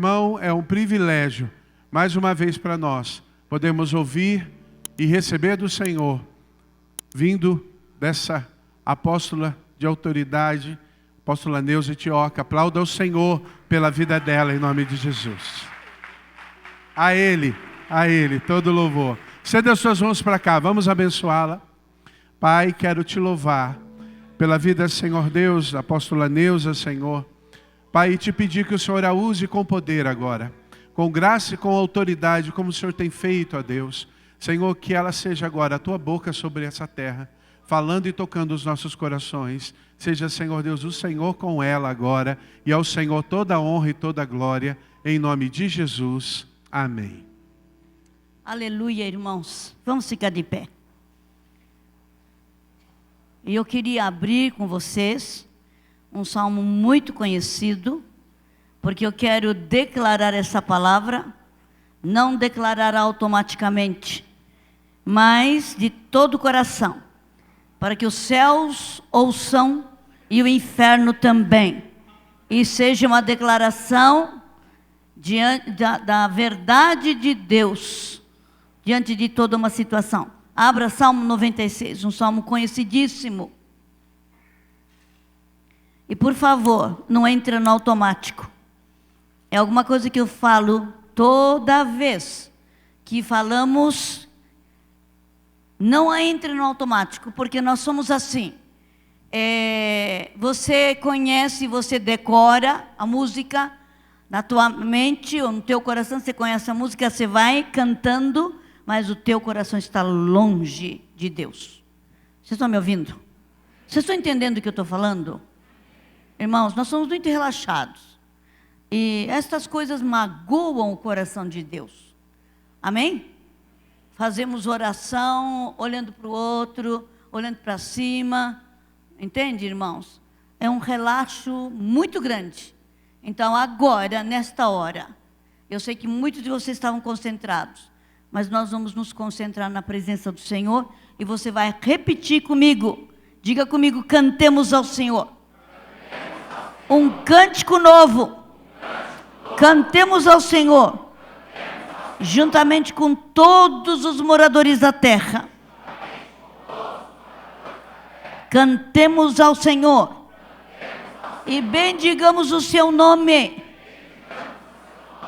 irmão, é um privilégio, mais uma vez para nós, podemos ouvir e receber do Senhor, vindo dessa apóstola de autoridade, apóstola Neuza Tioca. Aplauda o Senhor pela vida dela, em nome de Jesus. A Ele, todo louvor. Ceda as suas mãos para cá, vamos abençoá-la. Pai, quero te louvar pela vida, Senhor Deus, da apóstola Neuza, Senhor. Pai, e te pedir que o Senhor a use com poder agora, com graça e com autoridade, como o Senhor tem feito, ó Deus. Senhor, que ela seja agora a tua boca sobre essa terra, falando e tocando os nossos corações. Seja, Senhor Deus, o Senhor com ela agora, e ao Senhor toda a honra e toda a glória, em nome de Jesus. Amém. Aleluia, irmãos. Vamos ficar de pé. E eu queria abrir com vocês um salmo muito conhecido, porque eu quero declarar essa palavra, não declarar automaticamente, mas de todo o coração, para que os céus ouçam e o inferno também, e seja uma declaração diante da verdade de Deus, diante de toda uma situação. Abra Salmo 96, um salmo conhecidíssimo. E por favor, não entre no automático. É alguma coisa que eu falo toda vez que falamos. Não entre no automático, porque nós somos assim. Você conhece, você decora a música na tua mente ou no teu coração. Você conhece a música, você vai cantando, mas o teu coração está longe de Deus. Vocês estão me ouvindo? Vocês estão entendendo o que eu estou falando? Irmãos, nós somos muito relaxados. E estas coisas magoam o coração de Deus. Amém? Fazemos oração, olhando para o outro, olhando para cima. Entende, irmãos? É um relaxo muito grande. Então, agora, nesta hora, eu sei que muitos de vocês estavam concentrados, mas nós vamos nos concentrar na presença do Senhor, e você vai repetir comigo. Diga comigo: cantemos ao Senhor. Um cântico novo. Cantemos ao Senhor, juntamente com todos os moradores da terra. Cantemos ao Senhor e bendigamos o seu nome.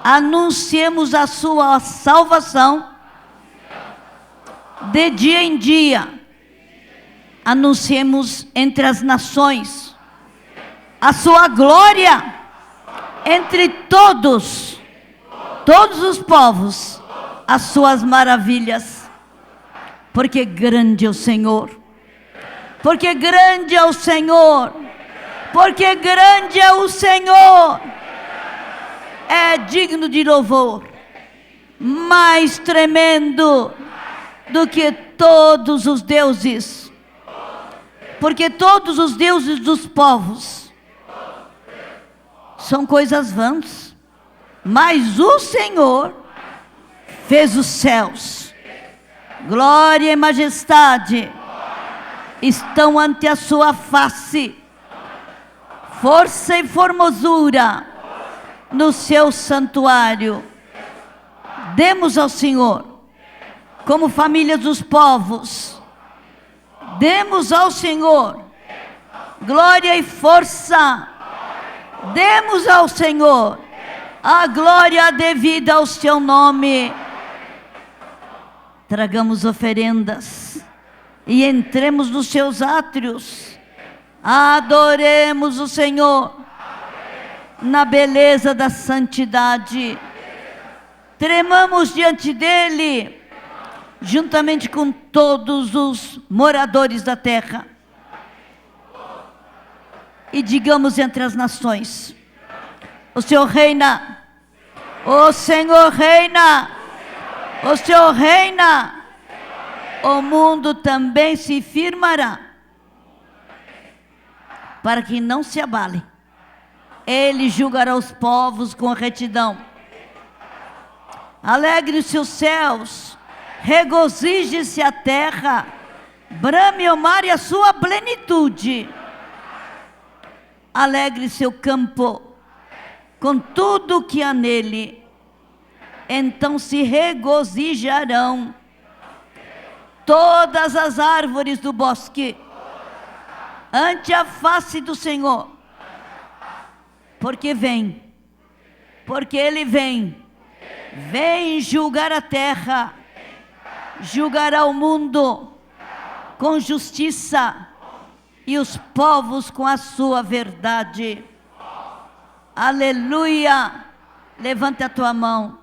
Anunciemos a sua salvação de dia em dia. Anunciemos entre as nações a sua glória entre todos os povos, as suas maravilhas. Porque grande é o Senhor. Porque grande é o Senhor. Porque grande é o Senhor. É digno de louvor. Mais tremendo do que todos os deuses. Porque todos os deuses dos povos são coisas vãs, mas o Senhor fez os céus. Glória e majestade estão ante a sua face. Força e formosura no seu santuário. Demos ao Senhor, como famílias dos povos, demos ao Senhor glória e força. Demos ao Senhor a glória devida ao seu nome. Tragamos oferendas e entremos nos seus átrios. Adoremos o Senhor na beleza da santidade. Tremamos diante dele, juntamente com todos os moradores da terra. E digamos entre as nações: o Senhor reina, o Senhor reina, o Senhor reina. O mundo também se firmará, para que não se abale. Ele julgará os povos com retidão. Alegre-se os céus, regozije-se a terra, brame o mar e a sua plenitude. Alegre-se o campo com tudo que há nele. Então se regozijarão todas as árvores do bosque ante a face do Senhor, porque Ele vem julgar a terra, julgará o mundo com justiça e os povos com a sua verdade. Aleluia! Levanta a tua mão.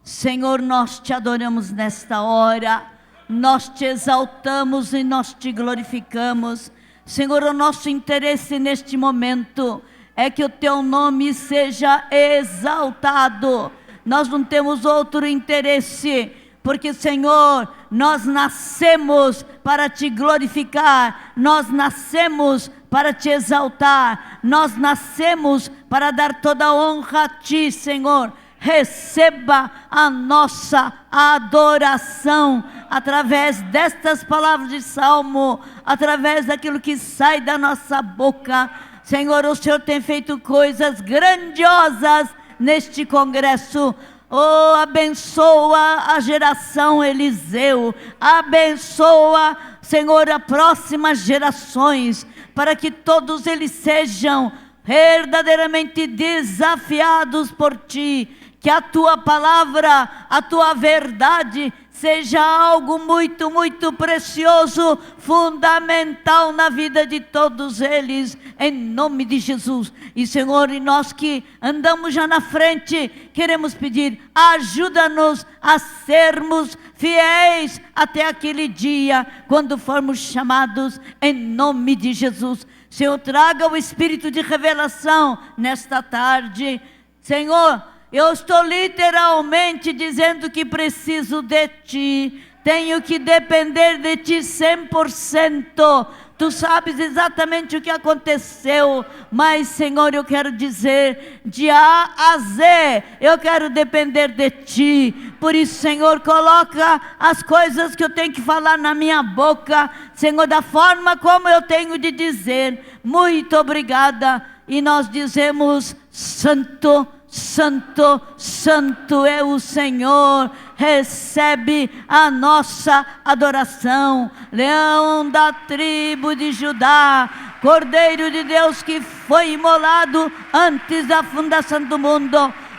Senhor, nós te adoramos nesta hora, nós te exaltamos e nós te glorificamos. Senhor, o nosso interesse neste momento é que o teu nome seja exaltado. Nós não temos outro interesse, porque, Senhor, nós nascemos para te glorificar, nós nascemos para te exaltar, nós nascemos para dar toda a honra a ti, Senhor. Receba a nossa adoração através destas palavras de salmo, através daquilo que sai da nossa boca. Senhor, o Senhor tem feito coisas grandiosas neste congresso. Oh, abençoa a geração Eliseu, abençoa, Senhor, as próximas gerações, para que todos eles sejam verdadeiramente desafiados por ti, que a tua palavra, a tua verdade seja algo muito, muito precioso, fundamental na vida de todos eles, em nome de Jesus. E, Senhor, e nós que andamos já na frente, queremos pedir, ajuda-nos a sermos fiéis até aquele dia, quando formos chamados, em nome de Jesus. Senhor, traga o espírito de revelação nesta tarde. Senhor, eu estou literalmente dizendo que preciso de ti, tenho que depender de ti 100%. Tu sabes exatamente o que aconteceu, mas, Senhor, eu quero dizer, de A a Z, eu quero depender de ti. Por isso, Senhor, coloca as coisas que eu tenho que falar na minha boca, Senhor, da forma como eu tenho de dizer. Muito obrigada. E nós dizemos: Santo, Santo, Santo é o Senhor. Recebe a nossa adoração. Leão da tribo de Judá, Cordeiro de Deus que foi imolado antes da fundação do mundo.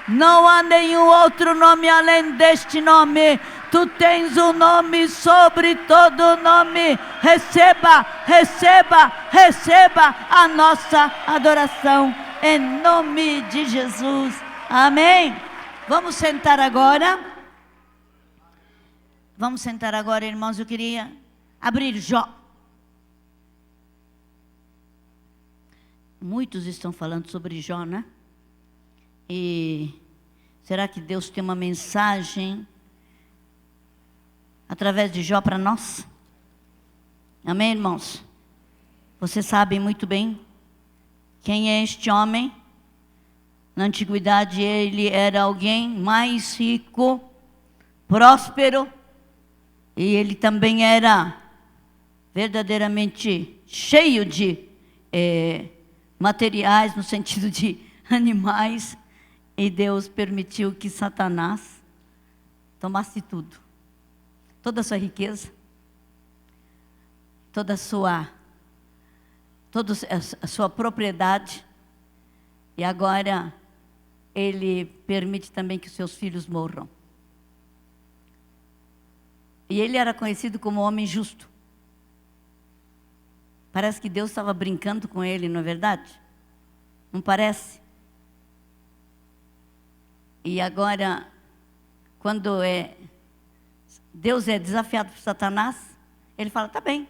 Não há nenhum outro nome além deste nome. Tu tens um nome sobre todo nome. Receba, receba, receba a nossa adoração, em nome de Jesus. Amém. Vamos sentar agora. Vamos sentar agora, irmãos. Eu queria abrir Jó. Muitos estão falando sobre Jó, né? E será que Deus tem uma mensagem através de Jó para nós? Amém, irmãos? Vocês sabem muito bem quem é este homem. Na antiguidade ele era alguém mais rico, próspero, e ele também era verdadeiramente cheio de materiais, no sentido de animais. E Deus permitiu que Satanás tomasse tudo. Toda a sua riqueza, toda a sua propriedade. E agora ele permite também que os seus filhos morram. E ele era conhecido como homem justo. Parece que Deus estava brincando com ele, não é verdade? Não parece? E agora, quando Deus é desafiado por Satanás, ele fala: tá bem,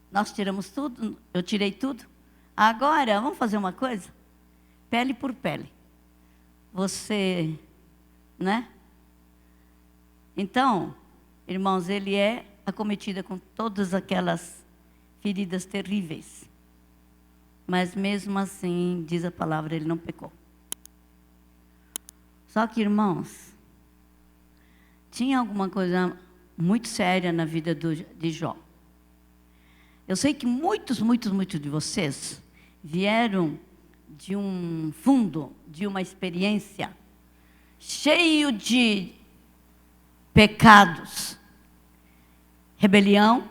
nós tiramos tudo, eu tirei tudo, agora vamos fazer uma coisa, pele por pele. Você, né? Então, irmãos, ele é acometido com todas aquelas feridas terríveis. Mas mesmo assim, diz a palavra, ele não pecou. Só que, irmãos, tinha alguma coisa muito séria na vida de Jó. Eu sei que muitos de vocês vieram de um fundo, de uma experiência, cheio de pecados, rebelião,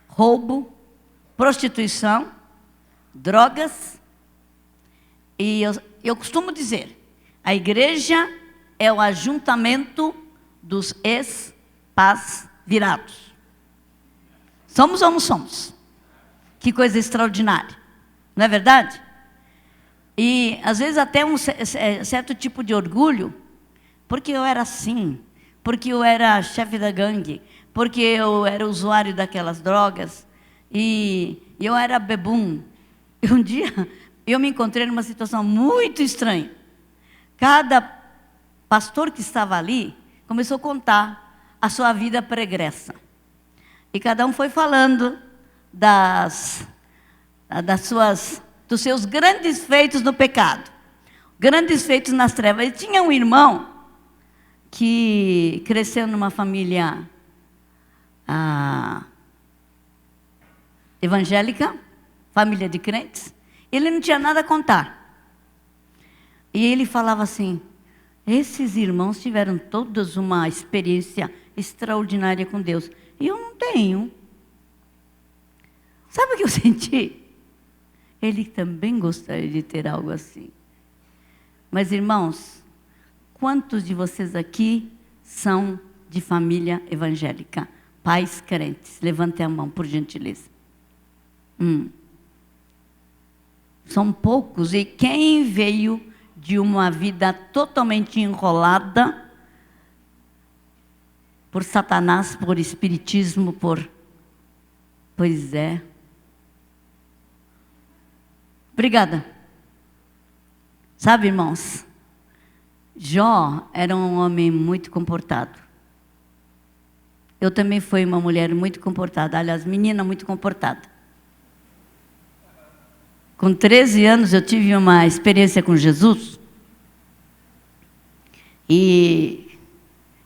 roubo, prostituição, drogas. E eu costumo dizer, a igreja é o ajuntamento dos ex-pás virados. Somos ou não somos? Que coisa extraordinária, não é verdade? E às vezes até um certo tipo de orgulho, porque eu era assim, porque eu era chefe da gangue, porque eu era usuário daquelas drogas, e eu era bebum. E um dia eu me encontrei numa situação muito estranha. Cada pastor que estava ali começou a contar a sua vida pregressa. E cada um foi falando dos seus grandes feitos no pecado, grandes feitos nas trevas. E tinha um irmão que cresceu numa família evangélica, família de crentes. Ele não tinha nada a contar. E ele falava assim: esses irmãos tiveram todos uma experiência extraordinária com Deus. E eu não tenho. Sabe o que eu senti? Ele também gostaria de ter algo assim. Mas, irmãos, quantos de vocês aqui são de família evangélica? Pais crentes, levantem a mão, por gentileza. São poucos. E quem veio de uma vida totalmente enrolada por Satanás, por espiritismo, Pois é. Obrigada. Sabe, irmãos, Jó era um homem muito comportado. Eu também fui uma mulher muito comportada, aliás, menina muito comportada. Com 13 anos eu tive uma experiência com Jesus e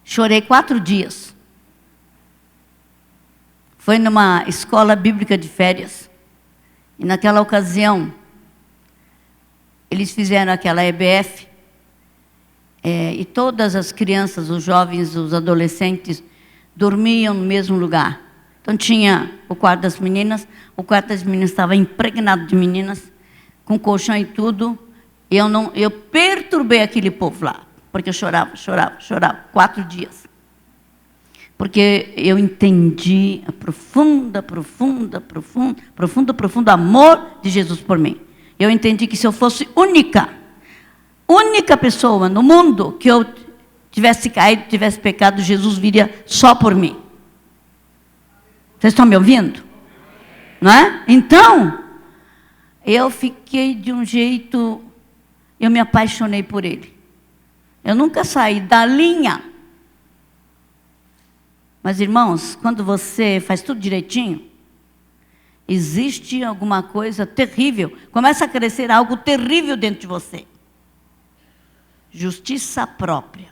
chorei 4 dias. Foi numa escola bíblica de férias. E naquela ocasião, eles fizeram aquela EBF, e todas as crianças, os jovens, os adolescentes, dormiam no mesmo lugar. Então tinha o quarto das meninas, o quarto das meninas estava impregnado de meninas, com colchão e tudo. Eu perturbei aquele povo lá, porque eu chorava, 4 dias. Porque eu entendi a profundo amor de Jesus por mim. Eu entendi que se eu fosse única pessoa no mundo, que eu tivesse caído, tivesse pecado, Jesus viria só por mim. Vocês estão me ouvindo? Não é? Então, eu fiquei de um jeito, eu me apaixonei por ele. Eu nunca saí da linha. Mas, irmãos, quando você faz tudo direitinho, existe alguma coisa terrível. Começa a crescer algo terrível dentro de você. Justiça própria.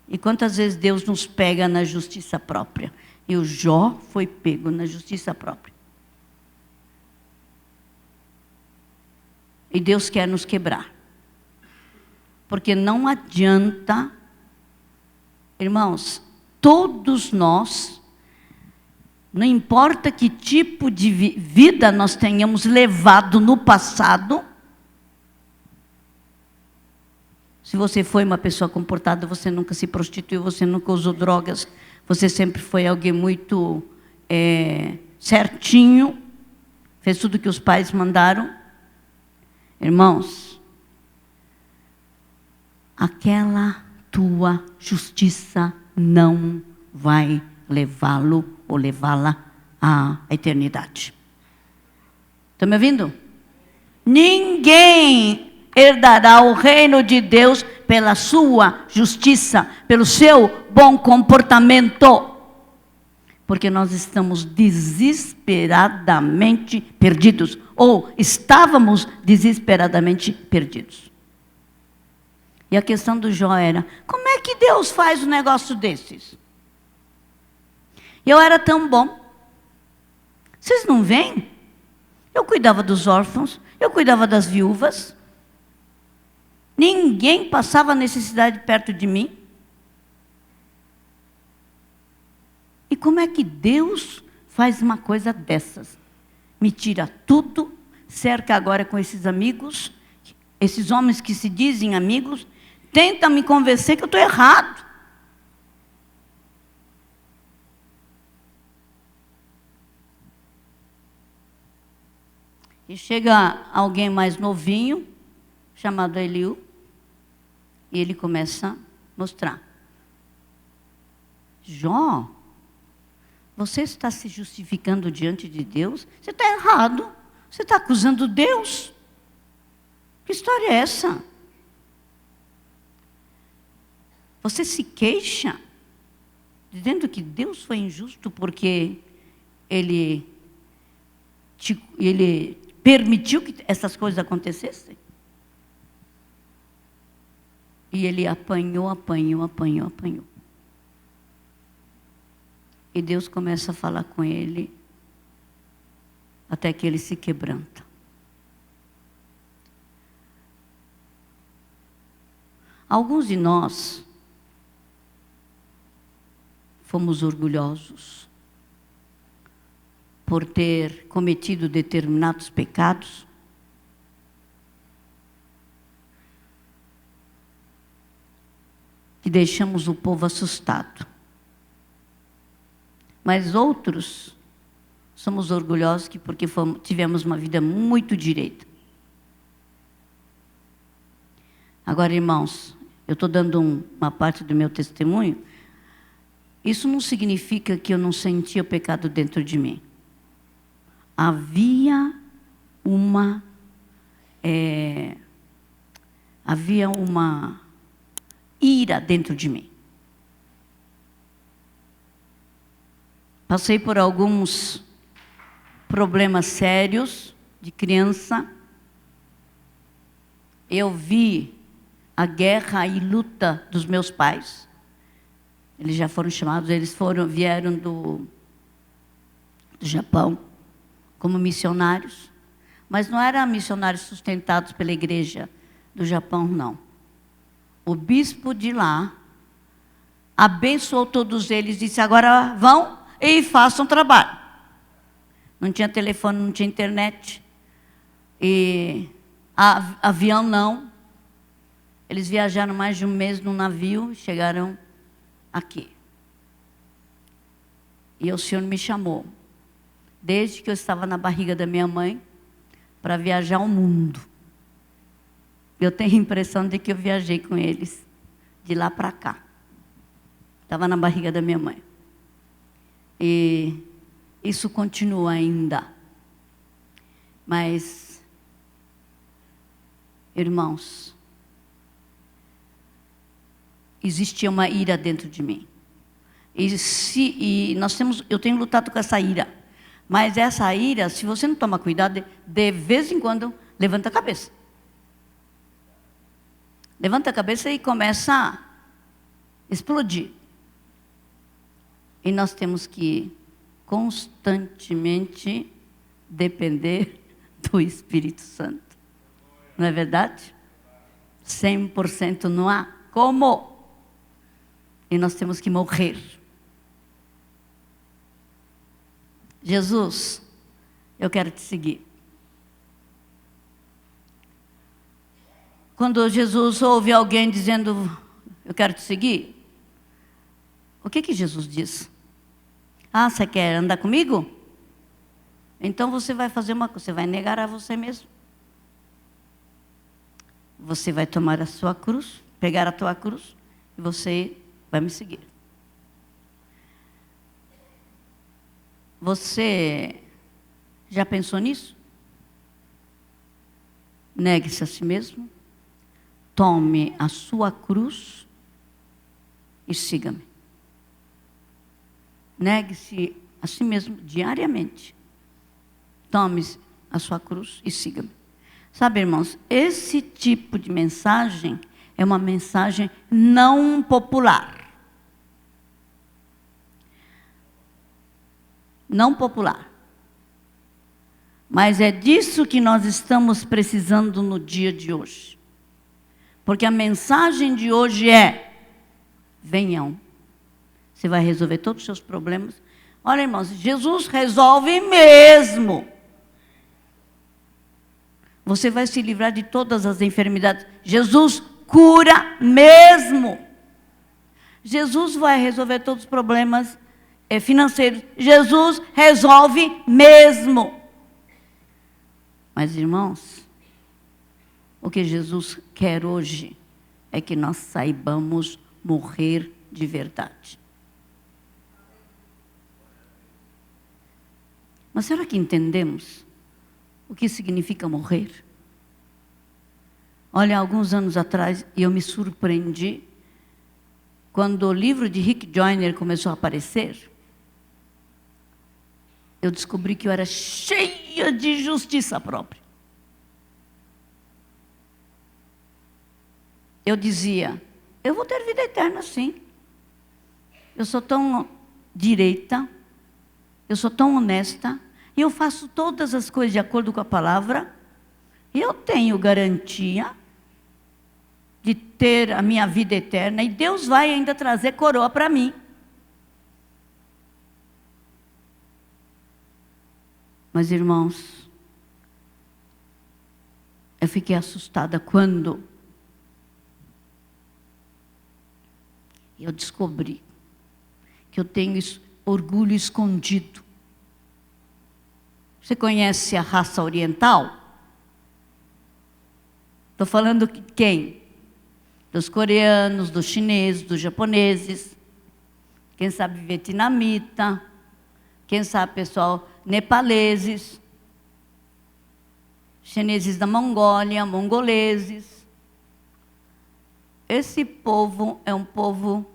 E quantas vezes Deus nos pega na justiça própria? E o Jó foi pego na justiça própria. E Deus quer nos quebrar. Porque não adianta... Irmãos, todos nós, não importa que tipo de vida nós tenhamos levado no passado, se você foi uma pessoa comportada, você nunca se prostituiu, você nunca usou drogas, você sempre foi alguém muito certinho, fez tudo que os pais mandaram. Irmãos, aquela tua justiça não vai levá-lo ou levá-la à eternidade. Estão me ouvindo? Ninguém herdará o reino de Deus pela sua justiça, pelo seu bom comportamento. Porque nós estamos desesperadamente perdidos, ou estávamos desesperadamente perdidos. E a questão do Jó era, como é que Deus faz um negócio desses? Eu era tão bom. Vocês não veem? Eu cuidava dos órfãos, eu cuidava das viúvas. Ninguém passava necessidade perto de mim. E como é que Deus faz uma coisa dessas? Me tira tudo, cerca agora com esses amigos, esses homens que se dizem amigos, tenta me convencer que eu estou errado. E chega alguém mais novinho, chamado Eliú, e ele começa a mostrar. Jó, você está se justificando diante de Deus? Você está errado. Você está acusando Deus. Que história é essa? Você se queixa, dizendo que Deus foi injusto porque Ele permitiu que essas coisas acontecessem? E ele apanhou. E Deus começa a falar com ele, até que ele se quebranta. Alguns de nós fomos orgulhosos por ter cometido determinados pecados. Que deixamos o povo assustado. Mas outros somos orgulhosos porque tivemos uma vida muito direita. Agora, irmãos, eu estou dando uma parte do meu testemunho. Isso não significa que eu não sentia o pecado dentro de mim. Havia uma ira dentro de mim. Passei por alguns problemas sérios de criança. Eu vi a guerra e luta dos meus pais. Eles já foram chamados, vieram do Japão como missionários. Mas não eram missionários sustentados pela igreja do Japão, não. O bispo de lá abençoou todos eles, disse, agora vão e façam trabalho. Não tinha telefone, não tinha internet. E avião não. Eles viajaram mais de um mês num navio, chegaram aqui. E o Senhor me chamou, desde que eu estava na barriga da minha mãe, para viajar ao mundo. Eu tenho a impressão de que eu viajei com eles, de lá para cá. Estava na barriga da minha mãe. E isso continua ainda. Mas, irmãos, existia uma ira dentro de mim. Eu tenho lutado com essa ira. Mas essa ira, se você não toma cuidado, de vez em quando, levanta a cabeça. Levanta a cabeça e começa a explodir. E nós temos que constantemente depender do Espírito Santo. Não é verdade? 100% não há como. E nós temos que morrer. Jesus, eu quero te seguir. Quando Jesus ouve alguém dizendo, eu quero te seguir, o que Jesus diz? Ah, você quer andar comigo? Então você vai fazer uma coisa, você vai negar a você mesmo. Você vai tomar a sua cruz, pegar a tua cruz, e você vai me seguir. Você já pensou nisso? Negue-se a si mesmo, tome a sua cruz e siga-me. Negue-se a si mesmo diariamente. Tome a sua cruz e siga-me. Sabe, irmãos, esse tipo de mensagem é uma mensagem não popular. Não popular. Mas é disso que nós estamos precisando no dia de hoje. Porque a mensagem de hoje é: venham. Você vai resolver todos os seus problemas. Olha, irmãos, Jesus resolve mesmo. Você vai se livrar de todas as enfermidades. Jesus cura mesmo. Jesus vai resolver todos os problemas financeiros. Jesus resolve mesmo. Mas, irmãos, o que Jesus quer hoje é que nós saibamos morrer de verdade. Mas será que entendemos o que significa morrer? Olha, alguns anos atrás, eu me surpreendi quando o livro de Rick Joyner começou a aparecer. Eu descobri que eu era cheia de justiça própria. Eu dizia: eu vou ter vida eterna, sim. Eu sou tão direita, eu sou tão honesta, e eu faço todas as coisas de acordo com a palavra, e eu tenho garantia de ter a minha vida eterna, e Deus vai ainda trazer coroa para mim. Mas, irmãos, eu fiquei assustada quando eu descobri que eu tenho orgulho escondido. Você conhece a raça oriental? Estou falando de quem? Dos coreanos, dos chineses, dos japoneses, quem sabe vietnamita, quem sabe pessoal nepaleses, chineses da Mongólia, mongoleses. Esse povo é um povo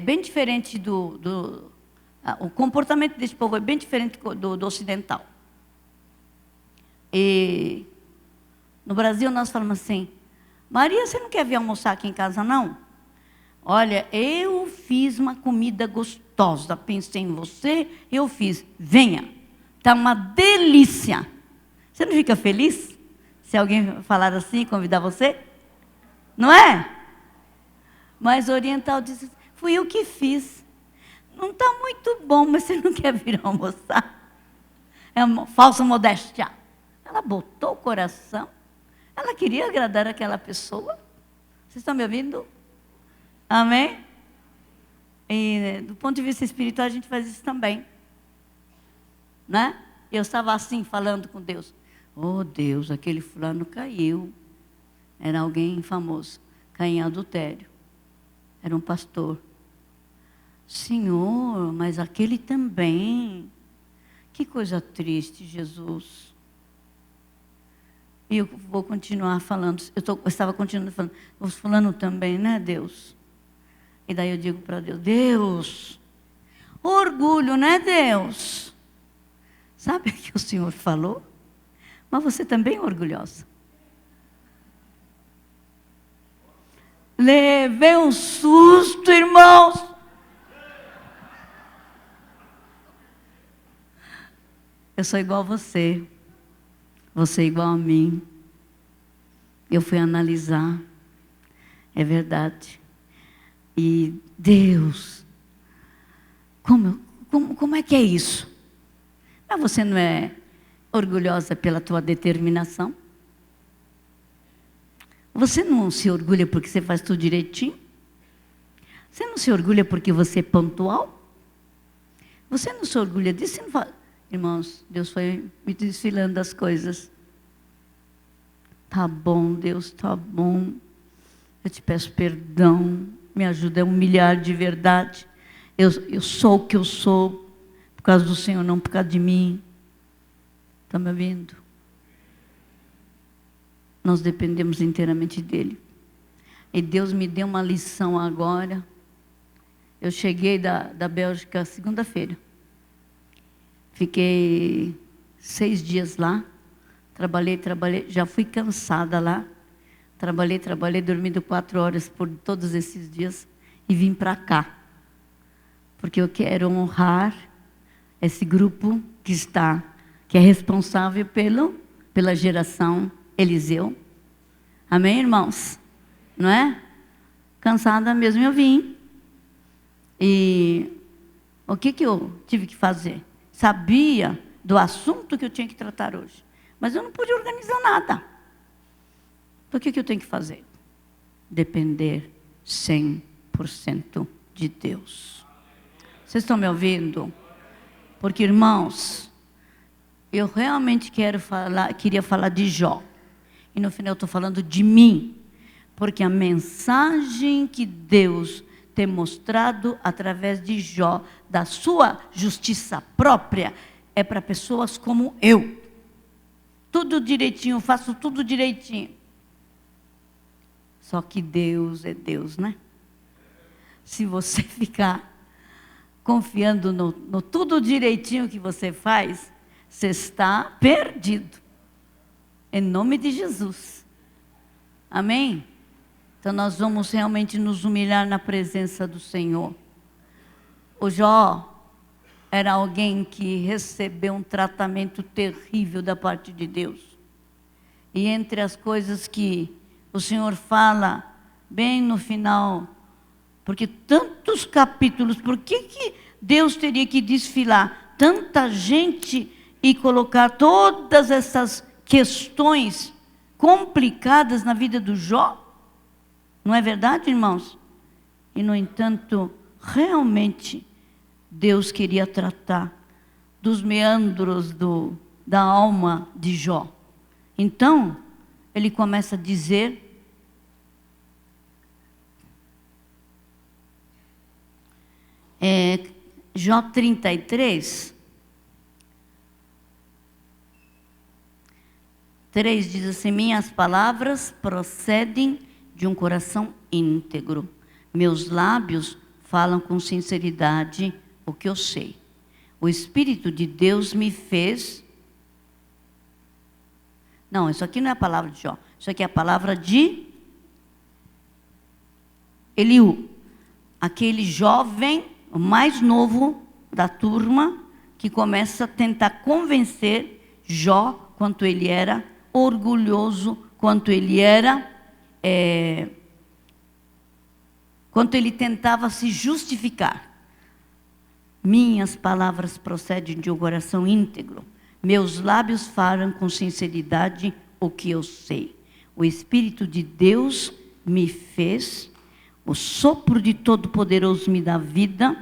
bem diferente o comportamento desse povo é bem diferente do ocidental. E no Brasil nós falamos assim: Maria, você não quer vir almoçar aqui em casa, não? Olha, eu fiz uma comida gostosa, pensei em você, eu fiz, venha. Está uma delícia. Você não fica feliz se alguém falar assim, convidar você? Não é? Mas o oriental diz: fui eu que fiz. Não está muito bom, mas você não quer vir almoçar? É uma falsa modéstia. Ela botou o coração. Ela queria agradar aquela pessoa. Vocês estão me ouvindo? Amém? E do ponto de vista espiritual, a gente faz isso também. Né? Eu estava assim, falando com Deus. Oh, Deus, aquele fulano caiu. Era alguém famoso. Caiu em adultério. Era um pastor. Senhor, mas aquele também. Que coisa triste, Jesus. E eu vou continuar falando. Eu estava continuando falando. O fulano também, né, Deus? E daí eu digo para Deus: Deus, orgulho, né, Deus? Sabe o que o Senhor falou? Mas você também é orgulhosa. Levei um susto, irmãos. Eu sou igual a você. Você é igual a mim. Eu fui analisar. É verdade. E Deus, como é que é isso? Mas você não é orgulhosa pela tua determinação? Você não se orgulha porque você faz tudo direitinho? Você não se orgulha porque você é pontual? Você não se orgulha disso? Você não fala... Irmãos, Deus foi me desfilando as coisas. Tá bom, Deus, tá bom. Eu te peço perdão. Me ajuda a humilhar de verdade. Eu sou o que eu sou. Por causa do Senhor, não por causa de mim. Está me ouvindo? Nós dependemos inteiramente dEle. E Deus me deu uma lição agora. Eu cheguei da Bélgica segunda-feira. Fiquei 6 dias lá. Trabalhei. Já fui cansada lá. Trabalhei, dormindo 4 horas por todos esses dias. E vim para cá. Porque eu quero honrar esse grupo que está que é responsável pela geração Eliseu. Amém, irmãos? Não é? Cansada mesmo eu vim. E o que eu tive que fazer? Sabia do assunto que eu tinha que tratar hoje, mas eu não pude organizar nada. Então o que eu tenho que fazer? Depender 100% de Deus. Vocês estão me ouvindo? Porque, irmãos, eu realmente queria falar de Jó. E no final eu estou falando de mim. Porque a mensagem que Deus tem mostrado através de Jó, da sua justiça própria, é para pessoas como eu. Tudo direitinho, faço tudo direitinho. Só que Deus é Deus, né? Se você ficar confiando no tudo direitinho que você faz, você está perdido. Em nome de Jesus. Amém? Então nós vamos realmente nos humilhar na presença do Senhor. O Jó era alguém que recebeu um tratamento terrível da parte de Deus. E entre as coisas que o Senhor fala, bem no final, porque tantos capítulos, por que Deus teria que desfilar tanta gente e colocar todas essas questões complicadas na vida do Jó? Não é verdade, irmãos? E, no entanto, realmente, Deus queria tratar dos meandros da alma de Jó. Então, ele começa a dizer, Jó 33, 3 diz assim: minhas palavras procedem de um coração íntegro. Meus lábios falam com sinceridade o que eu sei. O Espírito de Deus me fez... Não, isso aqui não é a palavra de Jó. Isso aqui é a palavra de Eliú. Aquele jovem, o mais novo da turma, que começa a tentar convencer Jó quanto ele era orgulhoso, quanto ele era... quanto ele tentava se justificar. Minhas palavras procedem de um coração íntegro. Meus lábios falam com sinceridade o que eu sei. O Espírito de Deus me fez, o sopro de Todo-Poderoso me dá vida.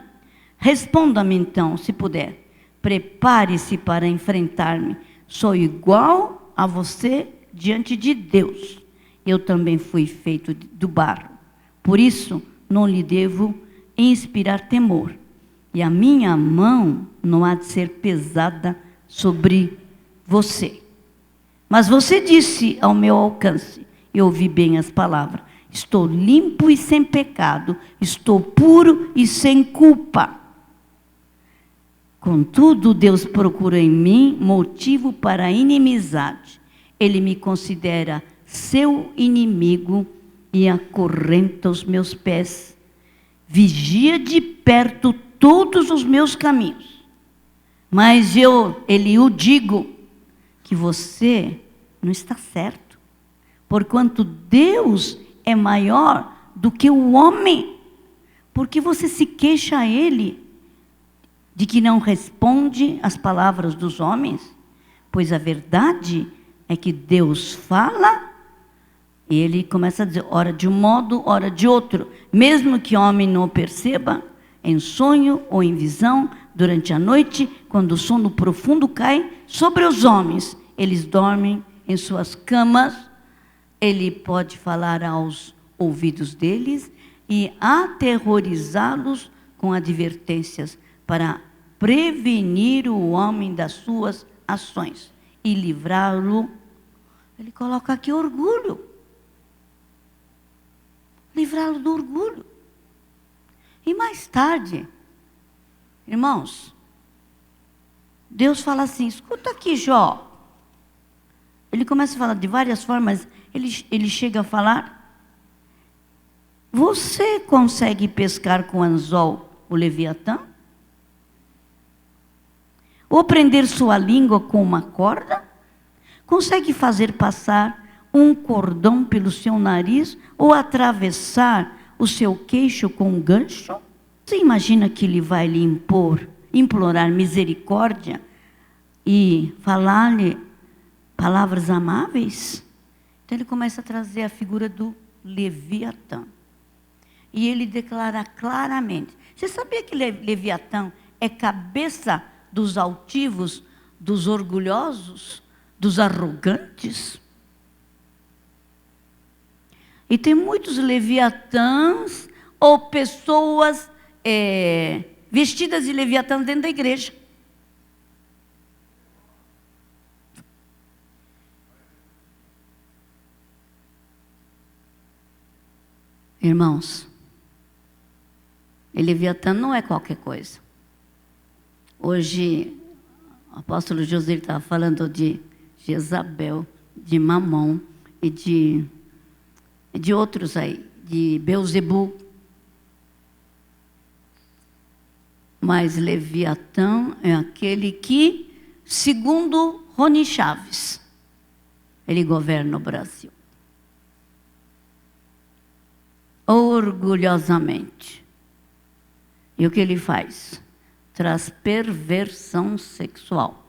Responda-me então, se puder. Prepare-se para enfrentar-me. Sou igual a você diante de Deus. Eu também fui feito do barro. Por isso, não lhe devo inspirar temor. E a minha mão não há de ser pesada sobre você. Mas você disse ao meu alcance, eu ouvi bem as palavras, estou limpo e sem pecado, estou puro e sem culpa. Contudo, Deus procura em mim motivo para a inimizade. Ele me considera seu inimigo e acorrenta os meus pés. Vigia de perto todos os meus caminhos. Mas eu, Eliú, digo que você não está certo. Porquanto Deus é maior do que o homem. Porque você se queixa a Ele de que não responde às palavras dos homens? Pois a verdade é que Deus fala e Ele começa a dizer, ora de um modo, ora de outro. Mesmo que o homem não perceba, em sonho ou em visão, durante a noite, quando o sono profundo cai sobre os homens, eles dormem em suas camas, Ele pode falar aos ouvidos deles e aterrorizá-los com advertências para prevenir o homem das suas ações e livrá-lo. Ele coloca aqui orgulho. Livrá-lo do orgulho. E mais tarde, irmãos, Deus fala assim, escuta aqui, Jó. Ele começa a falar de várias formas, ele chega a falar, você consegue pescar com anzol o Leviatã? Ou prender sua língua com uma corda? Consegue fazer passar um cordão pelo seu nariz ou atravessar o seu queixo com um gancho? Você imagina que ele vai lhe implorar misericórdia e falar-lhe palavras amáveis? Então ele começa a trazer a figura do Leviatã. E ele declara claramente. Você sabia que Leviatã é cabeça dos altivos, dos orgulhosos, dos arrogantes? E tem muitos leviatãs ou pessoas vestidas de leviatã dentro da igreja. Irmãos, Leviatã não é qualquer coisa. Hoje, o apóstolo José estava falando de Jezabel, de Mamon e de outros aí, de Belzebu. Mas Leviatã é aquele que, segundo Rony Chaves, ele governa o Brasil. Orgulhosamente. E o que ele faz? Traz perversão sexual.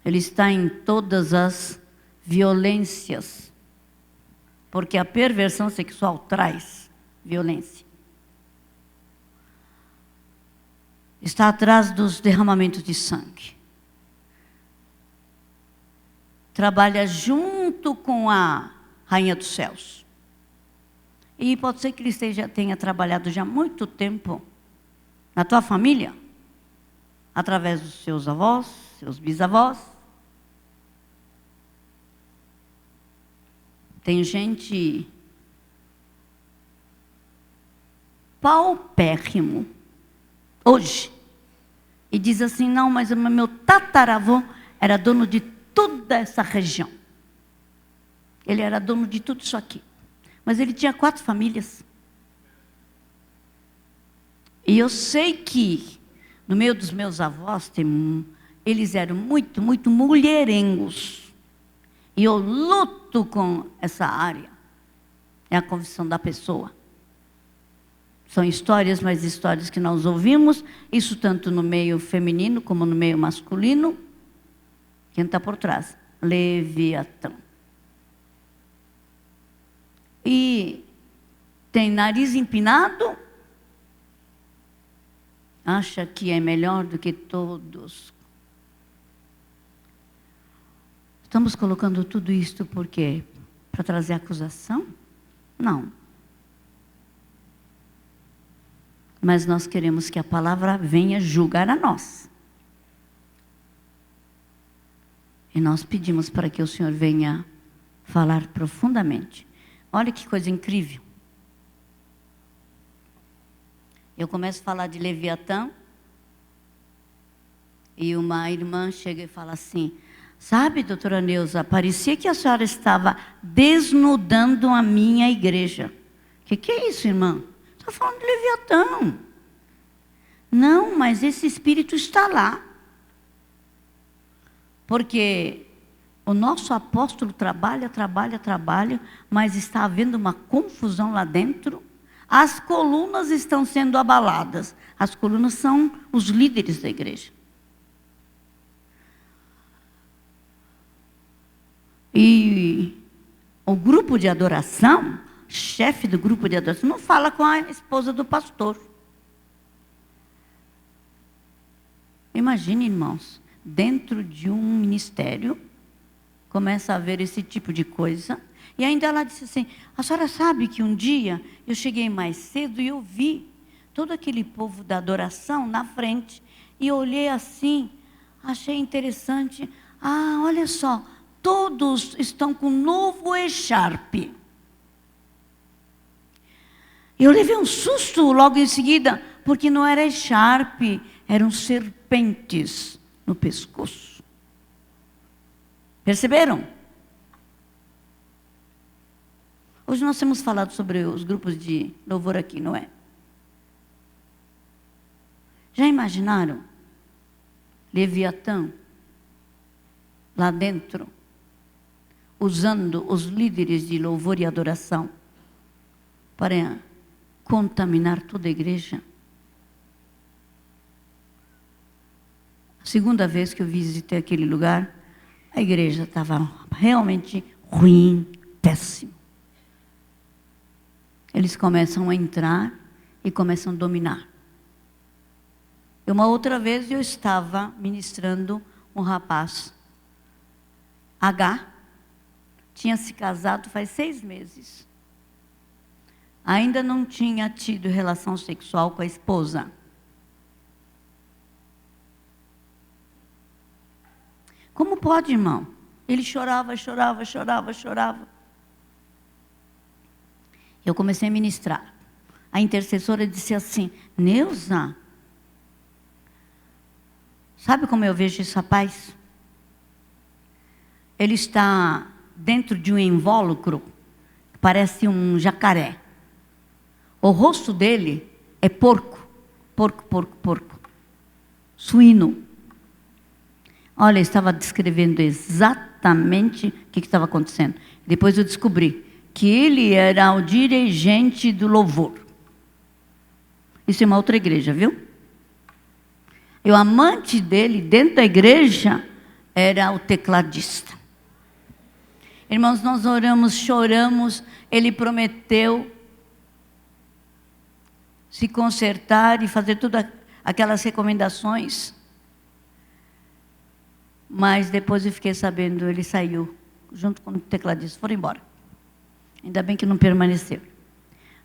Ele está em todas as violências. Porque a perversão sexual traz violência. Está atrás dos derramamentos de sangue. Trabalha junto com a Rainha dos Céus. E pode ser que ele tenha trabalhado já há muito tempo na tua família, através dos seus avós, seus bisavós. Tem gente paupérrimo hoje e diz assim: não, mas o meu tataravô era dono de toda essa região. Ele era dono de tudo isso aqui. Mas ele tinha 4 famílias. E eu sei que, no meio dos meus avós, eles eram muito, muito mulherengos. E eu luto com essa área. É a confissão da pessoa. São histórias, mas histórias que nós ouvimos. Isso tanto no meio feminino como no meio masculino. Quem está por trás? Leviatã. E tem nariz empinado, acha que é melhor do que todos. Estamos colocando tudo isto por quê? Para trazer acusação? Não. Mas nós queremos que a palavra venha julgar a nós. E nós pedimos para que o Senhor venha falar profundamente. Olha que coisa incrível. Eu começo a falar de Leviatã. E uma irmã chega e fala assim: sabe, doutora Neuza, parecia que a senhora estava desnudando a minha igreja. Que é isso, irmã? Está falando de Leviatã. Não, mas esse espírito está lá. Porque o nosso apóstolo trabalha, mas está havendo uma confusão lá dentro. As colunas estão sendo abaladas. As colunas são os líderes da igreja. E o grupo de adoração, chefe do grupo de adoração, não fala com a esposa do pastor. Imagine, irmãos, dentro de um ministério, começa a haver esse tipo de coisa. E ainda ela disse assim: a senhora sabe que um dia eu cheguei mais cedo e eu vi todo aquele povo da adoração na frente. E eu olhei assim, achei interessante. Ah, olha só, todos estão com um novo echarpe. Eu levei um susto logo em seguida, porque não era echarpe, eram serpentes no pescoço. Perceberam? Hoje nós temos falado sobre os grupos de louvor aqui, não é? Já imaginaram Leviatã, lá dentro, usando os líderes de louvor e adoração para contaminar toda a igreja. A segunda vez que eu visitei aquele lugar, a igreja estava realmente ruim, péssimo. Eles começam a entrar e começam a dominar. E uma outra vez eu estava ministrando um rapaz, H, tinha se casado faz 6 meses. Ainda não tinha tido relação sexual com a esposa. Como pode, irmão? Ele chorava. Eu comecei a ministrar. A intercessora disse assim: Neuza, sabe como eu vejo esse rapaz? Ele está dentro de um invólucro, que parece um jacaré. O rosto dele é porco. Suíno. Olha, eu estava descrevendo exatamente o que estava acontecendo. Depois eu descobri que ele era o dirigente do louvor. Isso é uma outra igreja, viu? E o amante dele, dentro da igreja, era o tecladista. Irmãos, nós oramos, choramos, ele prometeu se consertar e fazer todas aquelas recomendações. Mas depois eu fiquei sabendo, ele saiu junto com o tecladista, foram embora. Ainda bem que não permaneceu.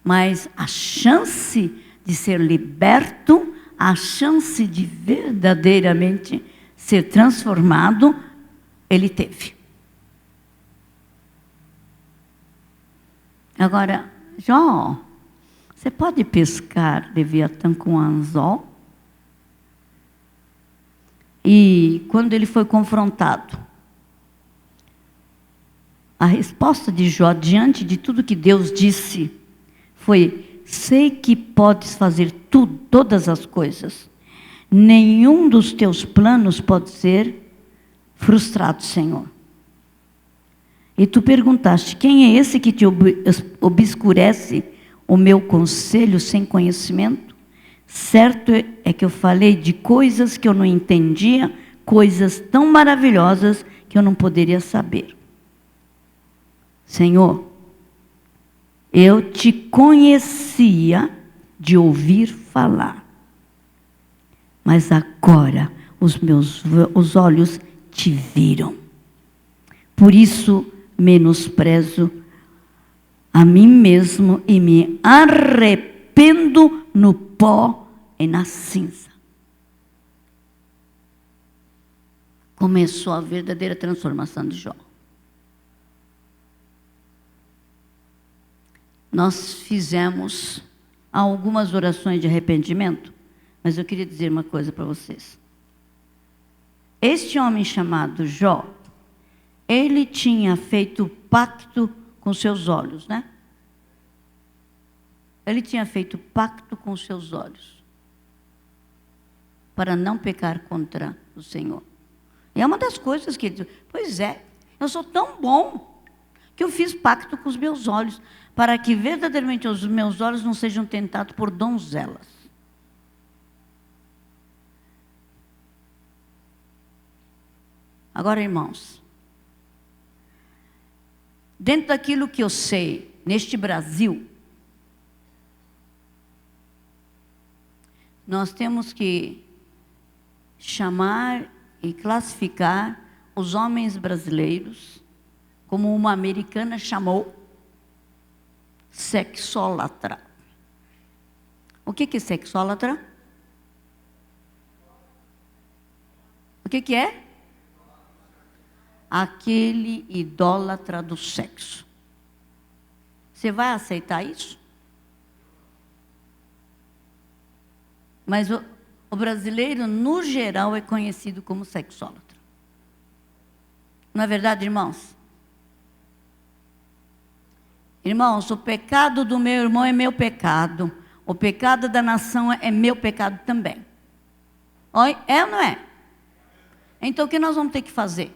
Mas a chance de ser liberto, a chance de verdadeiramente ser transformado, ele teve. Agora, Jó, você pode pescar Leviatã com anzol? E quando ele foi confrontado, a resposta de Jó, diante de tudo que Deus disse, foi: sei que podes fazer tudo, todas as coisas. Nenhum dos teus planos pode ser frustrado, Senhor. E tu perguntaste: quem é esse que te obscurece o meu conselho sem conhecimento? Certo é que eu falei de coisas que eu não entendia, coisas tão maravilhosas que eu não poderia saber. Senhor, eu te conhecia de ouvir falar, mas agora os olhos te viram. Por isso menosprezo a mim mesmo e me arrependo no pó e na cinza. Começou a verdadeira transformação de Jó. Nós fizemos algumas orações de arrependimento, mas eu queria dizer uma coisa para vocês. Este homem chamado Jó, ele tinha feito pacto com seus olhos, né? Ele tinha feito pacto com seus olhos para não pecar contra o Senhor. E é uma das coisas que ele diz: pois é, eu sou tão bom que eu fiz pacto com os meus olhos, para que verdadeiramente os meus olhos não sejam tentados por donzelas. Agora, irmãos, dentro daquilo que eu sei, neste Brasil, nós temos que chamar e classificar os homens brasileiros, como uma americana chamou, sexólatra. O que é sexólatra? O que é? Aquele idólatra do sexo. Você vai aceitar isso? Mas o brasileiro, no geral, é conhecido como sexólatra. Não é verdade, irmãos? Irmãos, o pecado do meu irmão é meu pecado. O pecado da nação é meu pecado também. Oi? É ou não é? Então, o que nós vamos ter que fazer?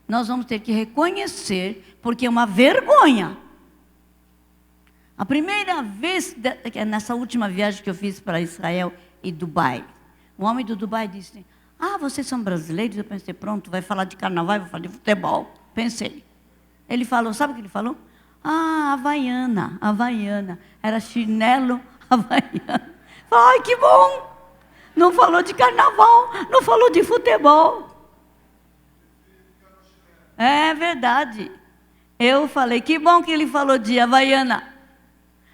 Nós vamos ter que reconhecer, porque é uma vergonha. A primeira vez, nessa última viagem que eu fiz para Israel e Dubai, o homem do Dubai disse, vocês são brasileiros? Eu pensei, pronto, vai falar de carnaval, vai falar de futebol. Pensei. Ele falou, sabe o que ele falou? Havaiana. Era chinelo havaiana. Ai, que bom! Não falou de carnaval, não falou de futebol. É verdade. Eu falei, que bom que ele falou de havaiana.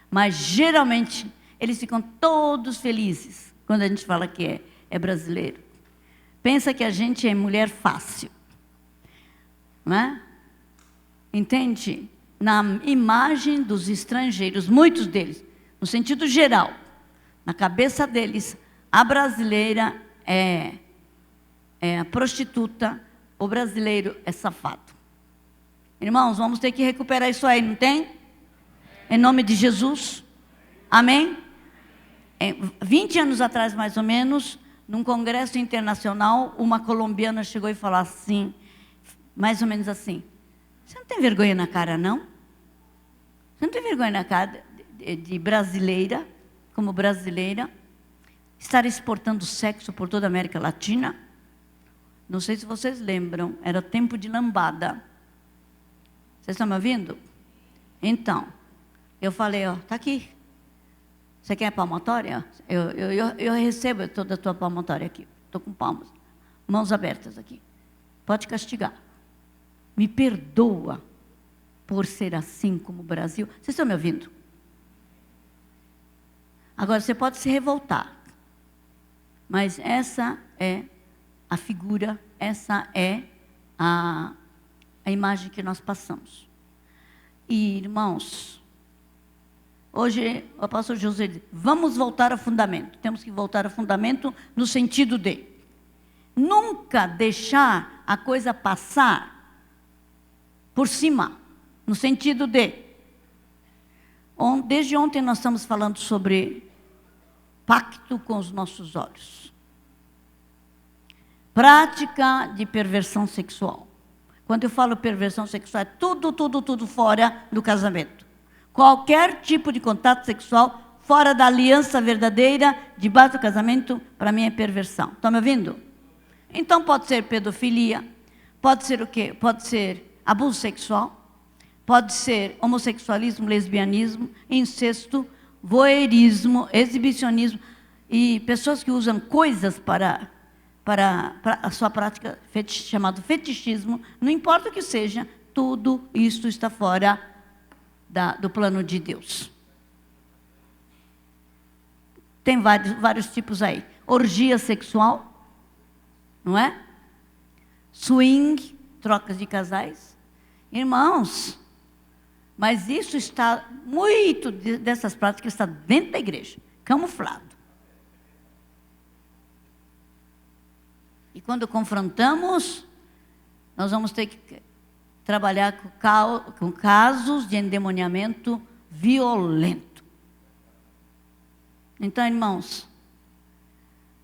Mas geralmente eles ficam todos felizes quando a gente fala que é brasileiro. Pensa que a gente é mulher fácil, não é? Entende? Na imagem dos estrangeiros, muitos deles, no sentido geral, na cabeça deles, a brasileira é a prostituta, o brasileiro é safado. Irmãos, vamos ter que recuperar isso aí, não tem? Em nome de Jesus. Amém? 20 anos atrás, mais ou menos, num congresso internacional, uma colombiana chegou e falou assim, mais ou menos assim, você não tem vergonha na cara, não? Você não tem vergonha na cara de brasileira, como brasileira, estar exportando sexo por toda a América Latina? Não sei se vocês lembram, era tempo de lambada. Vocês estão me ouvindo? Então, eu falei, tá aqui. Você quer palmatória? Eu recebo toda a tua palmatória aqui. Estou com palmas, mãos abertas aqui. Pode castigar. Me perdoa por ser assim como o Brasil. Vocês estão me ouvindo? Agora, você pode se revoltar. Mas essa é a figura, essa é a imagem que nós passamos. E, irmãos, hoje o apóstolo José diz, vamos voltar ao fundamento. Temos que voltar ao fundamento no sentido de nunca deixar a coisa passar por cima, no sentido de, desde ontem nós estamos falando sobre pacto com os nossos olhos. Prática de perversão sexual. Quando eu falo perversão sexual, é tudo fora do casamento. Qualquer tipo de contato sexual fora da aliança verdadeira, debaixo do casamento, para mim é perversão. Estão me ouvindo? Então pode ser pedofilia, pode ser o quê? Pode ser abuso sexual, pode ser homossexualismo, lesbianismo, incesto, voyeurismo, exibicionismo e pessoas que usam coisas para a sua prática chamado fetichismo, não importa o que seja, tudo isso está fora do plano de Deus. Tem vários tipos aí. Orgia sexual, não é? Swing, trocas de casais. Irmãos, mas isso está, muito dessas práticas está dentro da igreja, camuflado. E quando confrontamos, nós vamos ter que trabalhar com casos de endemoniamento violento. Então, irmãos,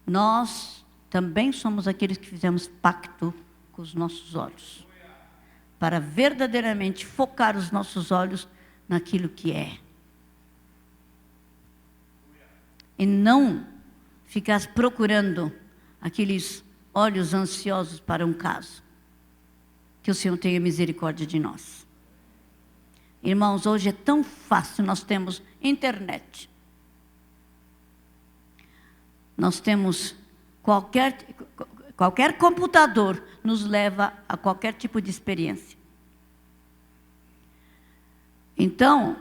nós também somos aqueles que fizemos pacto com os nossos olhos, para verdadeiramente focar os nossos olhos naquilo que é. E não ficar procurando aqueles olhos ansiosos para um caso. Que o Senhor tenha misericórdia de nós. Irmãos, hoje é tão fácil, nós temos internet. Nós temos qualquer computador nos leva a qualquer tipo de experiência. Então,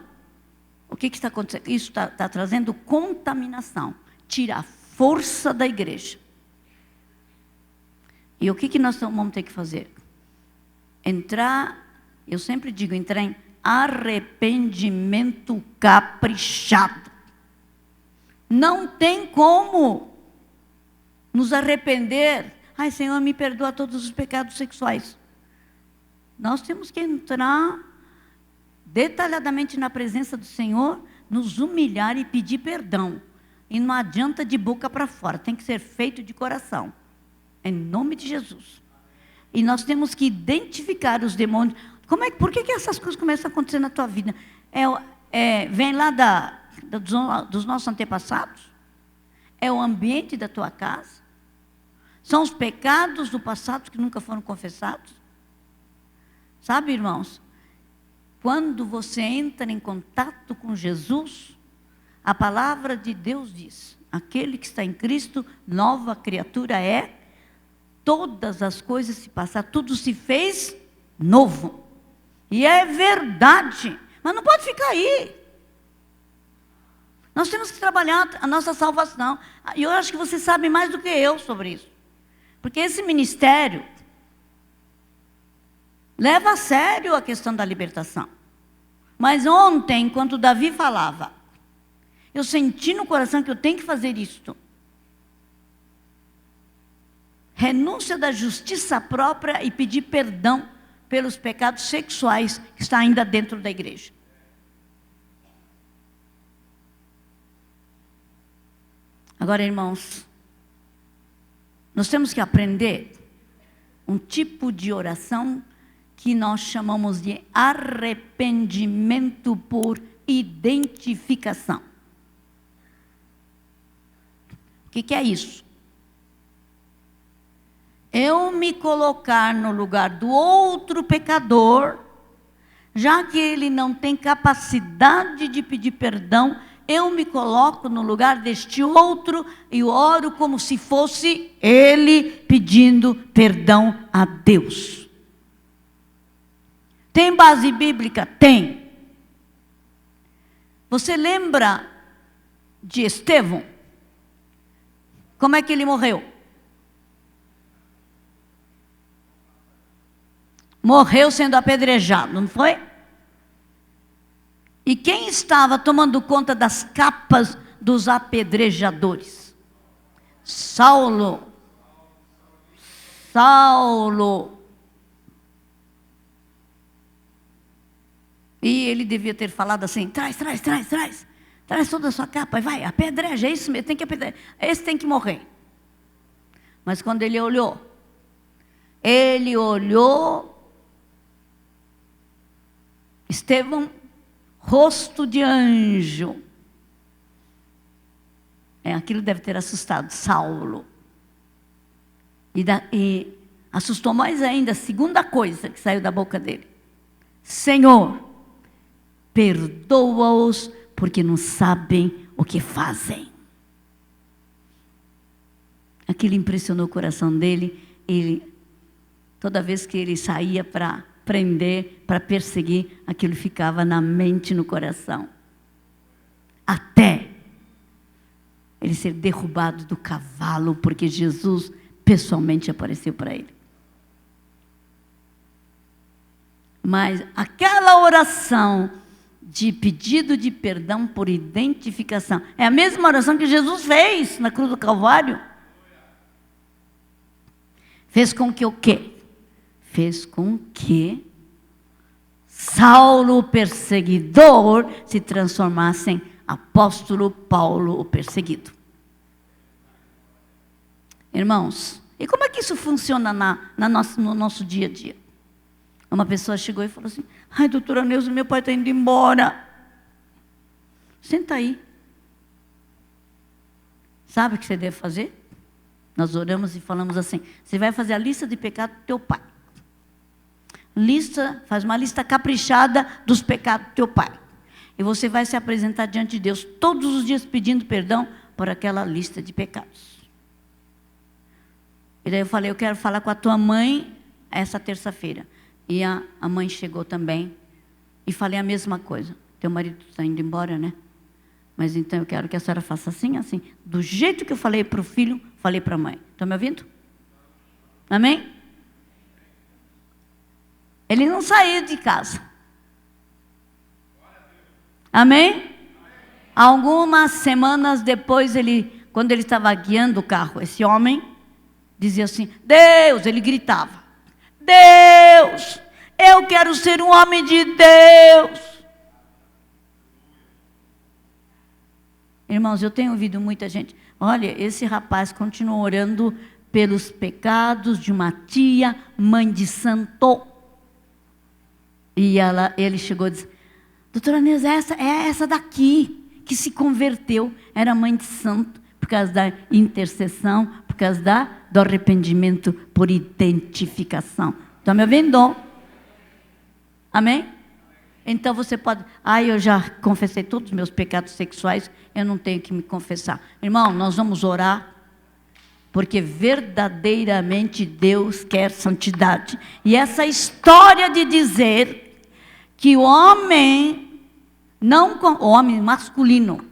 o que está acontecendo? Isso está trazendo contaminação, tira a força da igreja. E o que nós vamos ter que fazer? Eu sempre digo, entrar em arrependimento caprichado. Não tem como nos arrepender. Ai, Senhor, me perdoa todos os pecados sexuais. Nós temos que entrar detalhadamente na presença do Senhor, nos humilhar e pedir perdão. E não adianta de boca para fora, tem que ser feito de coração. Em nome de Jesus. E nós temos que identificar os demônios. Por que essas coisas começam a acontecer na tua vida? Vem lá dos nossos antepassados? É o ambiente da tua casa? São os pecados do passado que nunca foram confessados? Sabe, irmãos? Quando você entra em contato com Jesus, a palavra de Deus diz: aquele que está em Cristo, nova criatura é. Todas as coisas se passaram, tudo se fez novo. E é verdade, mas não pode ficar aí. Nós temos que trabalhar a nossa salvação. E eu acho que você sabe mais do que eu sobre isso. Porque esse ministério leva a sério a questão da libertação. Mas ontem, enquanto Davi falava, eu senti no coração que eu tenho que fazer isto. Renúncia da justiça própria e pedir perdão pelos pecados sexuais que está ainda dentro da igreja. Agora, irmãos, nós temos que aprender um tipo de oração que nós chamamos de arrependimento por identificação. O que é isso? Eu me colocar no lugar do outro pecador, já que ele não tem capacidade de pedir perdão, eu me coloco no lugar deste outro e oro como se fosse ele pedindo perdão a Deus. Tem base bíblica? Tem. Você lembra de Estevão? Como é que ele morreu? Morreu sendo apedrejado, não foi? E quem estava tomando conta das capas dos apedrejadores? Saulo. E ele devia ter falado assim: traz toda a sua capa, vai, apedreja, é isso mesmo, tem que apedrejar, esse tem que morrer. Mas quando ele olhou, Estevão, rosto de anjo. Aquilo deve ter assustado Saulo. E assustou mais ainda a segunda coisa que saiu da boca dele: Senhor, perdoa-os, porque não sabem o que fazem. Aquilo impressionou o coração dele. Toda vez que ele saía para prender, para perseguir, aquilo ficava na mente, no coração. Até ele ser derrubado do cavalo, porque Jesus pessoalmente apareceu para ele. Mas aquela oração de pedido de perdão por identificação é a mesma oração que Jesus fez na cruz do Calvário. Fez com que o quê? Fez com que Saulo, o perseguidor, se transformasse em apóstolo Paulo, o perseguido. Irmãos, e como é que isso funciona no nosso dia a dia? Uma pessoa chegou e falou assim: ai, doutora Neuza, meu pai está indo embora. Senta aí. Sabe o que você deve fazer? Nós oramos e falamos assim: você vai fazer a lista de pecados do teu pai. Faz uma lista caprichada dos pecados do teu pai. E você vai se apresentar diante de Deus todos os dias pedindo perdão por aquela lista de pecados. E daí eu falei: eu quero falar com a tua mãe essa terça-feira. E a mãe chegou também. E falei a mesma coisa: teu marido está indo embora, né? Mas então eu quero que a senhora faça assim, assim. Do jeito que eu falei para o filho, falei para a mãe. Estão me ouvindo? Amém? Ele não saiu de casa. Amém? Algumas semanas depois, quando ele estava guiando o carro, esse homem dizia assim: Deus, ele gritava: Deus, eu quero ser um homem de Deus. Irmãos, eu tenho ouvido muita gente: olha, esse rapaz continua orando pelos pecados de uma tia, mãe de santo. E ele chegou e disse: doutora Neuza, é essa daqui que se converteu, era mãe de santo, por causa da intercessão, por causa do arrependimento por identificação. Estão me ouvindo? Amém? Então você pode... eu já confessei todos os meus pecados sexuais, eu não tenho que me confessar. Irmão, nós vamos orar, porque verdadeiramente Deus quer santidade. E essa história de dizer que o homem masculino,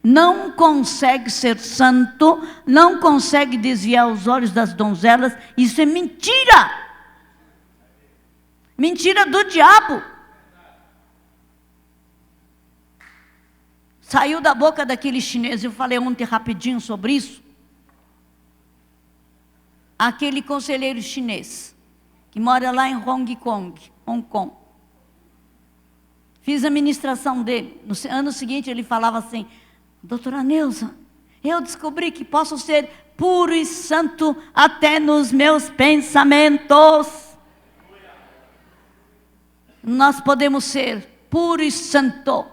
não consegue ser santo, não consegue desviar os olhos das donzelas, isso é mentira. Mentira do diabo. Saiu da boca daquele chinês, eu falei ontem rapidinho sobre isso. Aquele conselheiro chinês, que mora lá em Hong Kong. Fiz a ministração dele. No ano seguinte ele falava assim: doutora Neuza, eu descobri que posso ser puro e santo até nos meus pensamentos. Nós podemos ser puro e santo.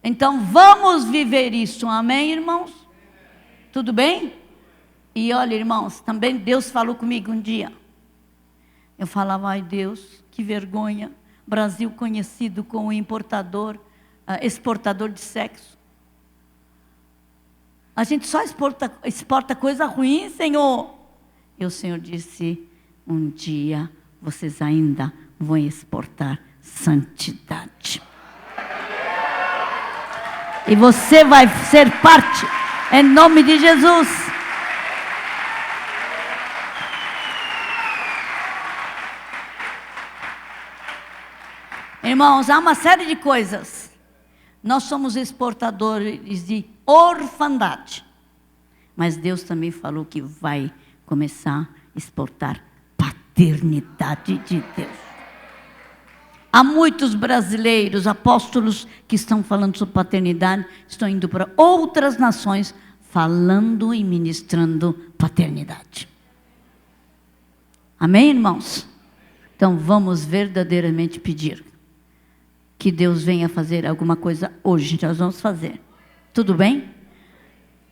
Então vamos viver isso, amém, irmãos? Tudo bem? E olha, irmãos, também Deus falou comigo um dia. Eu falava: ai Deus, que vergonha, Brasil conhecido como exportador de sexo. A gente só exporta coisa ruim, Senhor. E o Senhor disse: um dia vocês ainda vão exportar santidade. E você vai ser parte, em nome de Jesus. Irmãos, há uma série de coisas. Nós somos exportadores de orfandade. Mas Deus também falou que vai começar a exportar paternidade de Deus. Há muitos brasileiros, apóstolos, que estão falando sobre paternidade, estão indo para outras nações, falando e ministrando paternidade. Amém, irmãos? Então vamos verdadeiramente pedir que Deus venha fazer alguma coisa hoje. Nós vamos fazer. Tudo bem?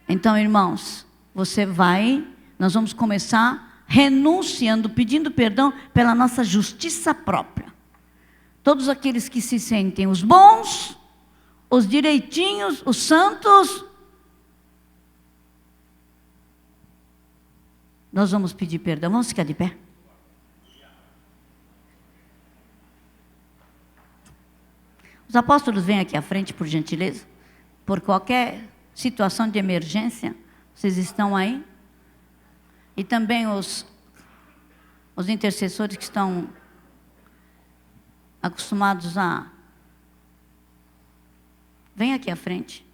Então, irmãos, nós vamos começar renunciando, pedindo perdão pela nossa justiça própria. Todos aqueles que se sentem os bons, os direitinhos, os santos, nós vamos pedir perdão. Vamos ficar de pé? Os apóstolos vêm aqui à frente, por gentileza. Por qualquer situação de emergência, vocês estão aí. E também os intercessores que estão acostumados a... Vem aqui à frente.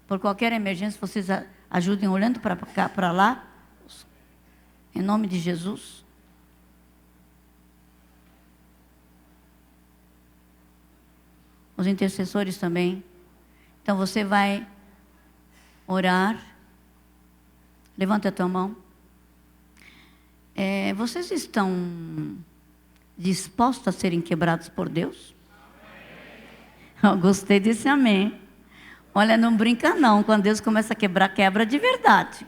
Por qualquer emergência, vocês ajudem olhando para cá, para lá. Em nome de Jesus. Os intercessores também. Então você vai orar. Levanta a tua mão. Vocês estão dispostos a serem quebrados por Deus? Eu gostei desse amém. Olha, não brinca não. Quando Deus começa a quebrar, quebra de verdade.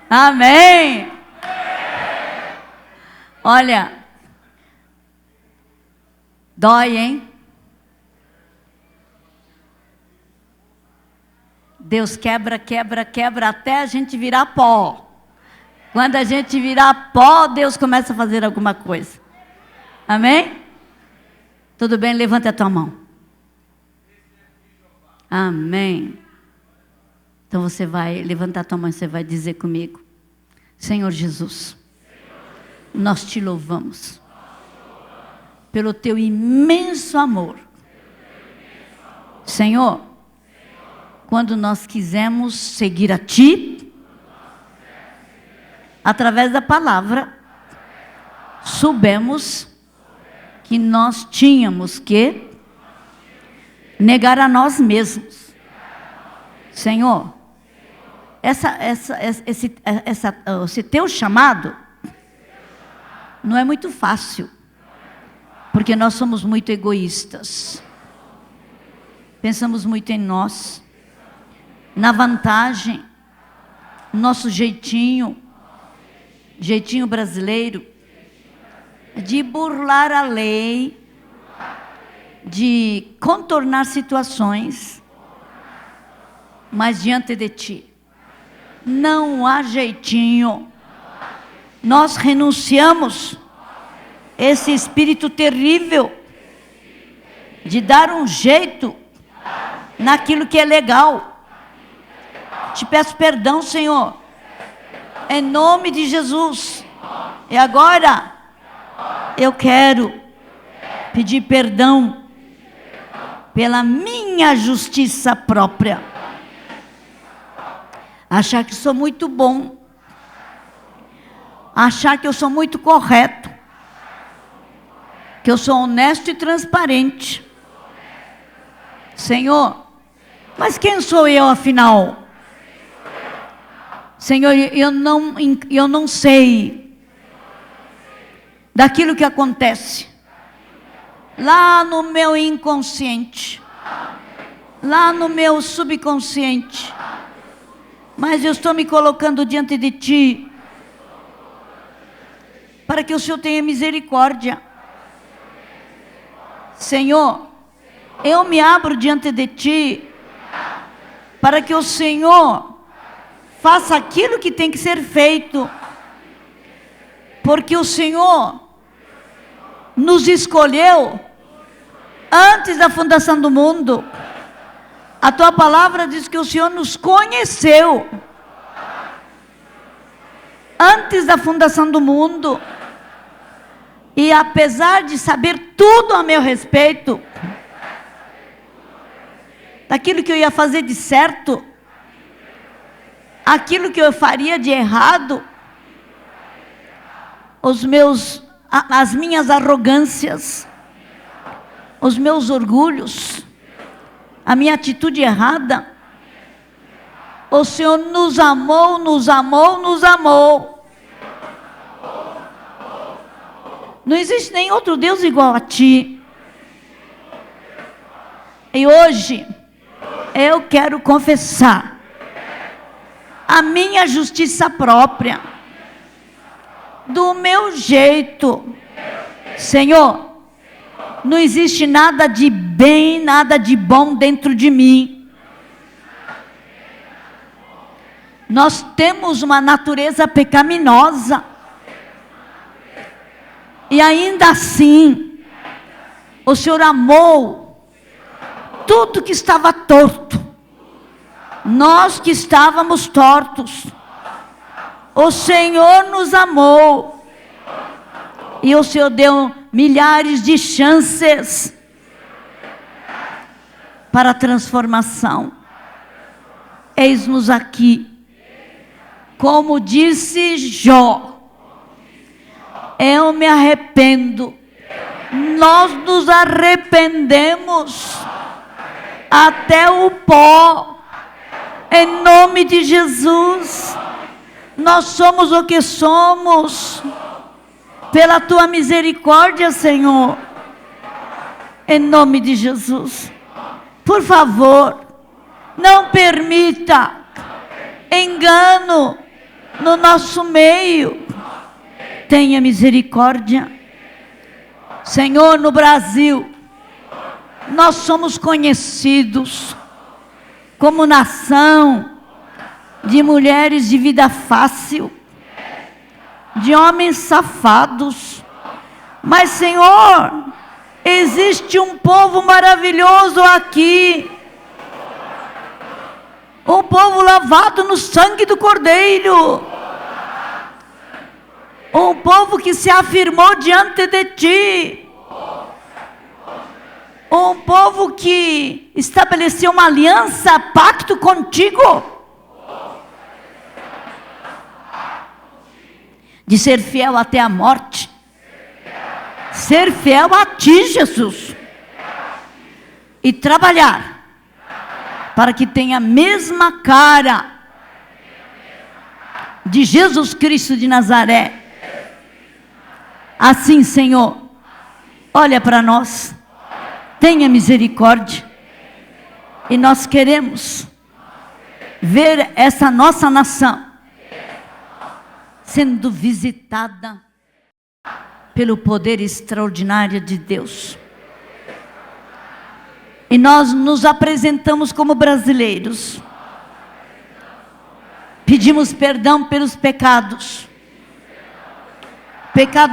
Amém. Olha, dói, hein? Deus quebra, quebra, quebra, até a gente virar pó. Quando a gente virar pó, Deus começa a fazer alguma coisa. Amém? Tudo bem? Levanta a tua mão. Amém. Então você vai levantar a tua mão e você vai dizer comigo: Senhor Jesus, nós te louvamos pelo teu imenso amor. Senhor, quando nós quisemos seguir a Ti, através da palavra, soubemos que nós tínhamos que negar a nós mesmos. Senhor, esse teu chamado não é muito fácil, porque nós somos muito egoístas. Pensamos muito em nós, na vantagem, nosso jeitinho brasileiro, de burlar a lei, de contornar situações, mas diante de ti não há jeitinho. Nós renunciamos esse espírito terrível de dar um jeito naquilo que é legal. Te peço perdão, Senhor, em nome de Jesus. E agora eu quero pedir perdão pela minha justiça própria. Achar que sou muito bom, achar que eu sou muito correto, que eu sou honesto e transparente. Senhor, mas quem sou eu afinal? Senhor, eu não sei daquilo que acontece lá no meu inconsciente, lá no meu subconsciente, mas eu estou me colocando diante de ti para que o Senhor tenha misericórdia. Senhor, eu me abro diante de ti para que o Senhor faça aquilo que tem que ser feito, porque o Senhor nos escolheu antes da fundação do mundo. A tua palavra diz que o Senhor nos conheceu antes da fundação do mundo. E apesar de saber tudo a meu respeito, daquilo que eu ia fazer de certo, aquilo que eu faria de errado, as minhas arrogâncias, os meus orgulhos, a minha atitude errada, o Senhor nos amou, nos amou, nos amou. Não existe nem outro Deus igual a ti. E hoje eu quero confessar a minha justiça própria, do meu jeito. Senhor, não existe nada de bem, nada de bom dentro de mim. Nós temos uma natureza pecaminosa. E ainda assim, o Senhor amou tudo que estava torto. Nós que estávamos tortos, o Senhor nos amou. E o Senhor deu milhares de chances para a transformação. Eis-nos aqui. Como disse Jó, eu me arrependo. Nós nos arrependemos até o pó. Em nome de Jesus. Nós somos o que somos pela tua misericórdia, Senhor. Em nome de Jesus. Por favor, não permita engano no nosso meio. Tenha misericórdia. Senhor, no Brasil, nós somos conhecidos como nação de mulheres de vida fácil, de homens safados. Mas, Senhor, existe um povo maravilhoso aqui, um povo lavado no sangue do Cordeiro, um povo que se afirmou diante de ti, um povo que estabeleceu uma aliança, pacto contigo, de ser fiel até a morte, ser fiel a ti, Jesus. e trabalhar para que tenha a mesma cara de Jesus Cristo de Nazaré. Assim, Senhor, olha para nós, tenha misericórdia, e nós queremos ver essa nossa nação sendo visitada pelo poder extraordinário de Deus. E nós nos apresentamos como brasileiros. Pedimos perdão pelos pecados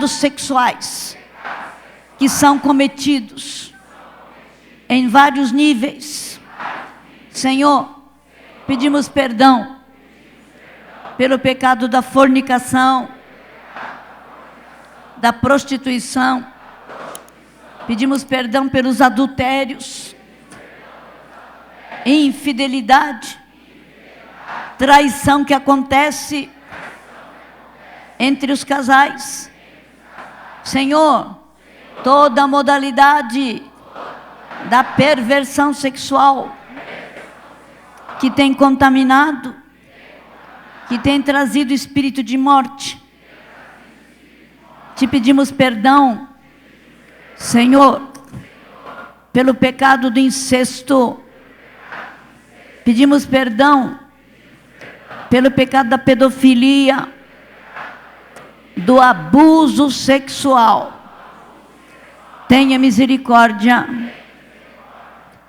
sexuais que são cometidos em vários níveis. Senhor, pedimos perdão pelo pecado da fornicação, da prostituição. Pedimos perdão pelos adultérios, infidelidade, traição que acontece entre os casais. Senhor, toda a modalidade da perversão sexual que tem contaminado, que tem trazido espírito de morte. Te pedimos perdão, Senhor, pelo pecado do incesto. Pedimos perdão pelo pecado da pedofilia, do abuso sexual. Tenha misericórdia.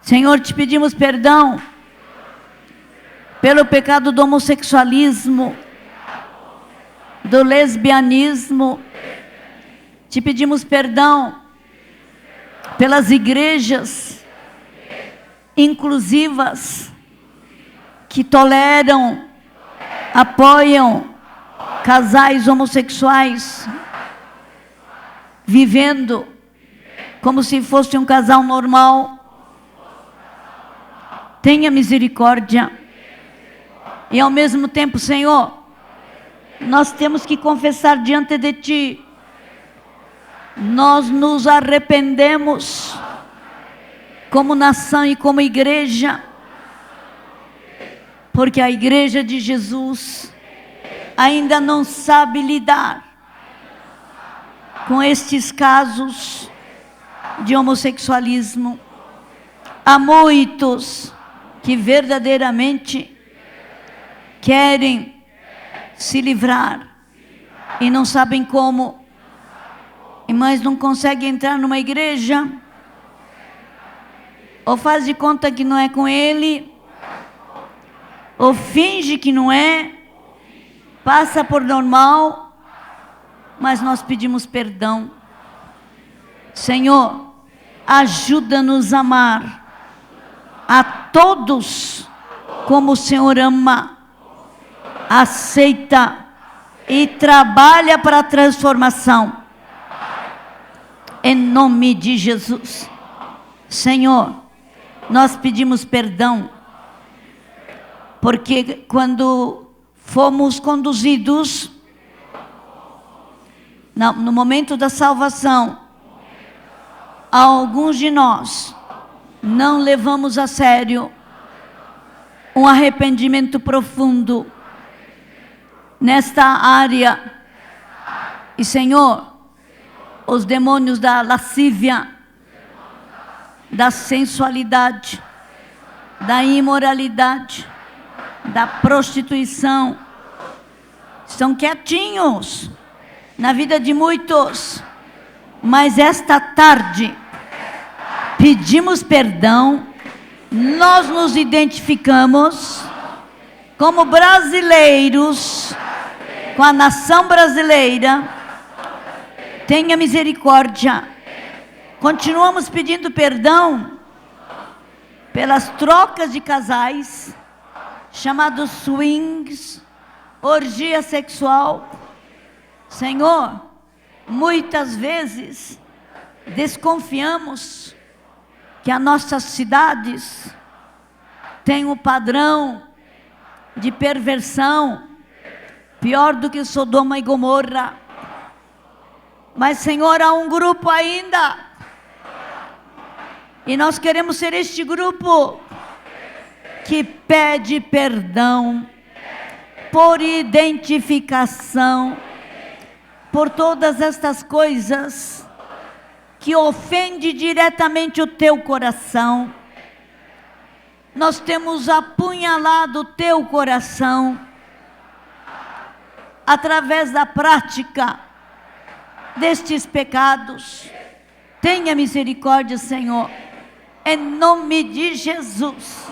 Senhor, te pedimos perdão pelo pecado do homossexualismo, do lesbianismo. Te pedimos perdão pelas igrejas inclusivas que toleram, apoiam casais homossexuais vivendo como se fosse um casal normal. Tenha misericórdia. E ao mesmo tempo, Senhor, nós temos que confessar diante de Ti. Nós nos arrependemos como nação e como igreja, porque a igreja de Jesus ainda não sabe lidar com estes casos de homossexualismo. Há muitos que verdadeiramente querem se livrar e não sabem como, mas não conseguem entrar numa igreja, ou faz de conta que não é com ele, ou finge que não é, passa por normal, mas nós pedimos perdão. Senhor, ajuda-nos a amar a todos como o Senhor ama, aceita e trabalha para a transformação. Em nome de Jesus. Senhor, nós pedimos perdão, porque quando fomos conduzidos no momento da salvação, alguns de nós não levamos a sério um arrependimento profundo nesta área. E Senhor, os demônios da lascívia, da sensualidade, da imoralidade, da prostituição, estão quietinhos na vida de muitos. Mas esta tarde pedimos perdão. Nós nos identificamos como brasileiros com a nação brasileira. Tenha misericórdia. Continuamos pedindo perdão pelas trocas de casais, chamados swings, orgia sexual. Senhor, muitas vezes desconfiamos que as nossas cidades têm um padrão de perversão pior do que Sodoma e Gomorra. Mas, Senhor, há um grupo ainda E nós queremos ser este grupo que pede perdão por identificação, por todas estas coisas que ofende diretamente o teu coração. Nós temos apunhalado o teu coração através da prática destes pecados. Tenha misericórdia, Senhor, em nome de Jesus.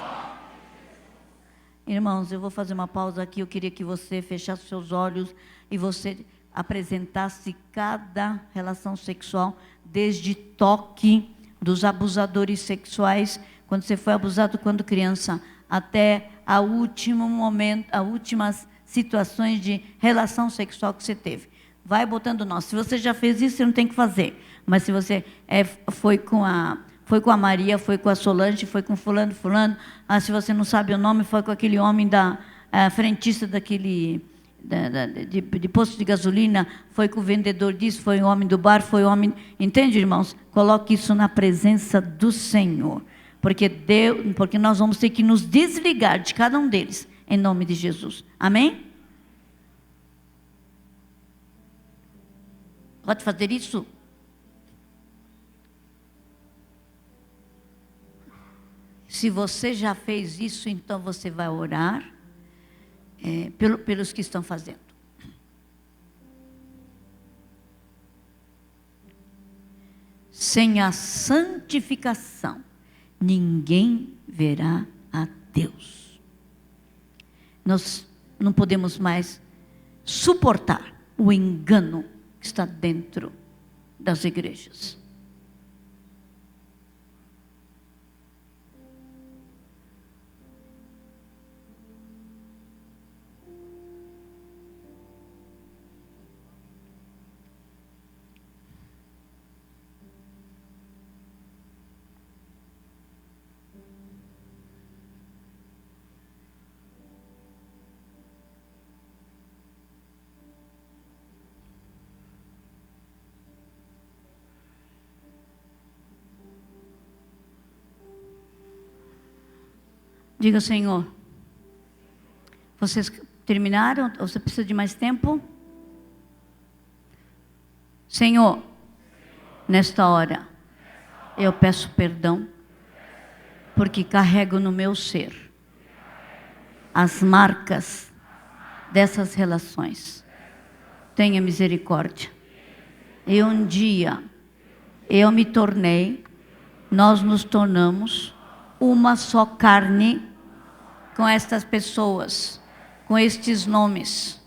Irmãos, eu vou fazer uma pausa aqui. Eu queria que você fechasse seus olhos e você apresentasse cada relação sexual, desde toque dos abusadores sexuais, quando você foi abusado quando criança, até a último momento, as últimas situações de relação sexual que você teve. Vai botando nós. Se você já fez isso, você não tem que fazer. Mas se você foi com a Maria, foi com a Solange, foi com fulano, se você não sabe o nome, foi com aquele homem frentista daquele de posto de gasolina, foi com o vendedor disso, foi o homem do bar, foi o homem... Entende, irmãos? Coloque isso na presença do Senhor. Porque nós vamos ter que nos desligar de cada um deles, em nome de Jesus. Amém? Pode fazer isso? Se você já fez isso, então você vai orar pelos que estão fazendo. Sem a santificação, ninguém verá a Deus. Nós não podemos mais suportar o engano que está dentro das igrejas. Diga, Senhor, vocês terminaram? Ou você precisa de mais tempo? Senhor, nesta hora, eu peço perdão, porque carrego no meu ser as marcas dessas relações. Tenha misericórdia. E um dia, nós nos tornamos uma só carne com estas pessoas, com estes nomes.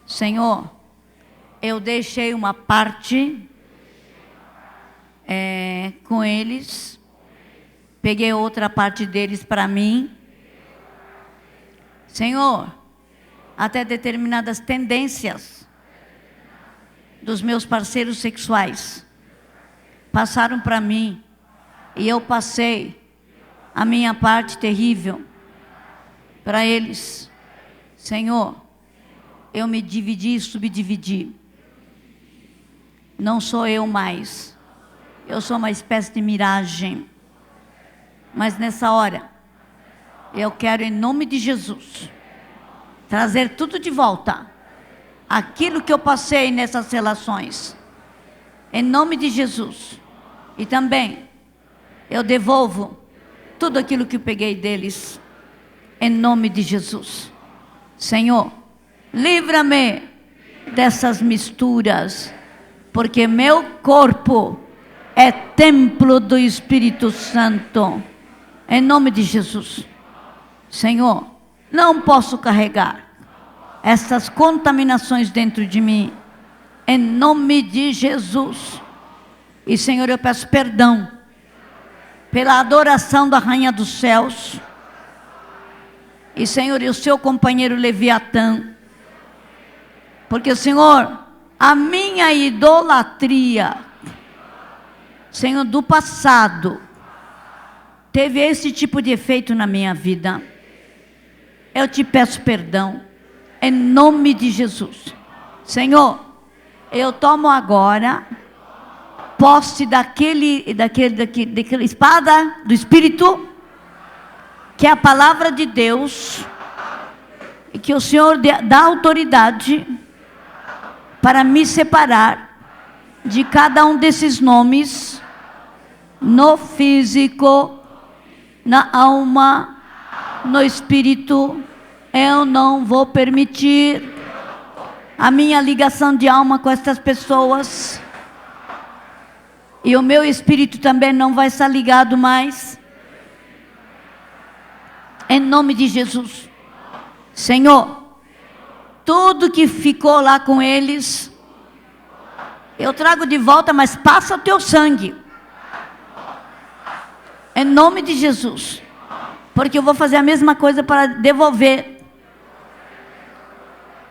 Senhor, eu deixei uma parte com eles, peguei outra parte deles para mim. Senhor, até determinadas tendências dos meus parceiros sexuais passaram para mim, e eu passei a minha parte terrível para eles. Senhor, eu me dividi e subdividi. Não sou eu mais. Eu sou uma espécie de miragem. Mas nessa hora, eu quero, em nome de Jesus, trazer tudo de volta. Aquilo que eu passei nessas relações. Em nome de Jesus. E também, eu devolvo tudo aquilo que eu peguei deles. Em nome de Jesus. Senhor, livra-me dessas misturas, porque meu corpo é templo do Espírito Santo. Em nome de Jesus. Senhor, não posso carregar essas contaminações dentro de mim. Em nome de Jesus. E, Senhor, eu peço perdão pela adoração da Rainha dos Céus. E, Senhor, e o seu companheiro Leviatã. Porque, Senhor, a minha idolatria, Senhor, do passado, teve esse tipo de efeito na minha vida. Eu te peço perdão, em nome de Jesus. Senhor, eu tomo agora posse daquela espada do Espírito, que é a palavra de Deus, e que o Senhor dá autoridade para me separar de cada um desses nomes, no físico, na alma, no espírito. Eu não vou permitir a minha ligação de alma com estas pessoas, e o meu espírito também não vai estar ligado mais, em nome de Jesus. Senhor, tudo que ficou lá com eles, eu trago de volta, mas passa o teu sangue, em nome de Jesus, porque eu vou fazer a mesma coisa para devolver,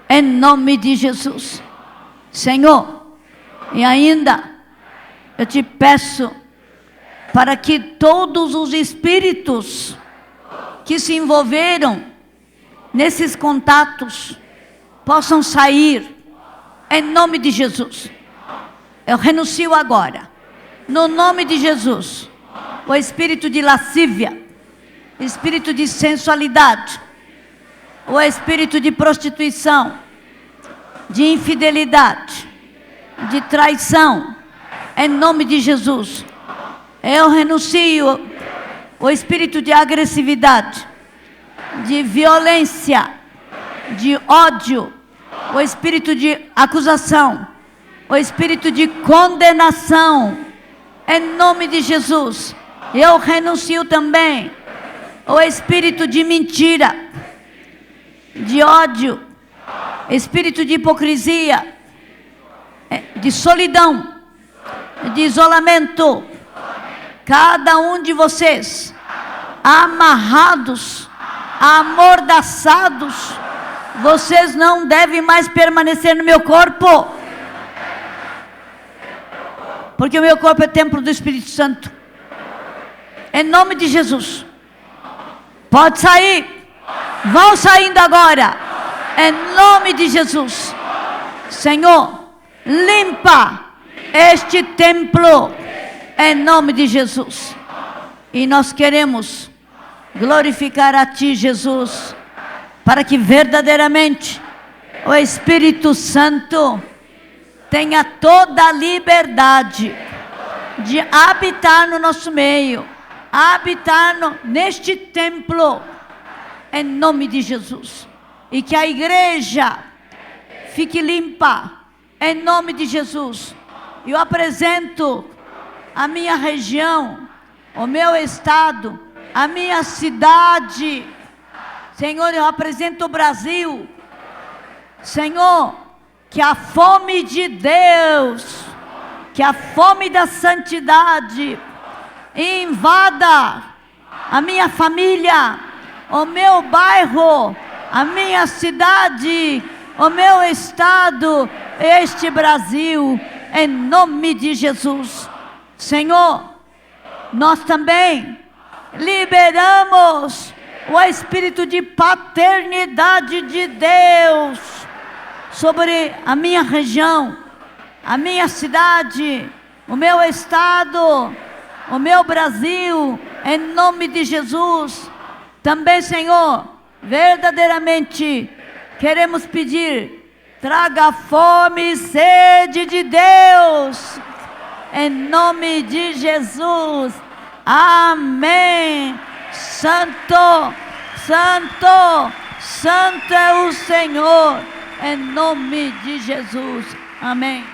em nome de Jesus. Senhor, e ainda eu te peço para que todos os espíritos que se envolveram nesses contatos possam sair, em nome de Jesus. Eu renuncio agora, no nome de Jesus, o espírito de lascívia, espírito de sensualidade, o espírito de prostituição, de infidelidade, de traição, em nome de Jesus. Eu renuncio o espírito de agressividade, de violência, de ódio, o espírito de acusação, o espírito de condenação, em nome de Jesus. Eu renuncio também o espírito de mentira, de ódio, espírito de hipocrisia, de solidão, de isolamento. Cada um de vocês, amarrados, amordaçados, vocês não devem mais permanecer no meu corpo, porque o meu corpo é templo do Espírito Santo, em nome de Jesus. Pode sair, vão saindo agora, em nome de Jesus. Senhor, limpa este templo, em nome de Jesus. E nós queremos glorificar a Ti, Jesus, para que verdadeiramente o Espírito Santo tenha toda a liberdade de habitar no nosso meio, habitar neste templo, em nome de Jesus. E que a igreja fique limpa, em nome de Jesus. Eu apresento a minha região, o meu estado, a minha cidade. Senhor, eu apresento o Brasil. Senhor, que a fome de Deus, que a fome da santidade invada a minha família, o meu bairro, a minha cidade, o meu estado, este Brasil, em nome de Jesus. Senhor, nós também liberamos o espírito de paternidade de Deus sobre a minha região, a minha cidade, o meu estado, o meu Brasil, em nome de Jesus. Também, Senhor, verdadeiramente queremos pedir, traga fome e sede de Deus, em nome de Jesus. Amém. Santo, Santo, Santo é o Senhor, em nome de Jesus. Amém.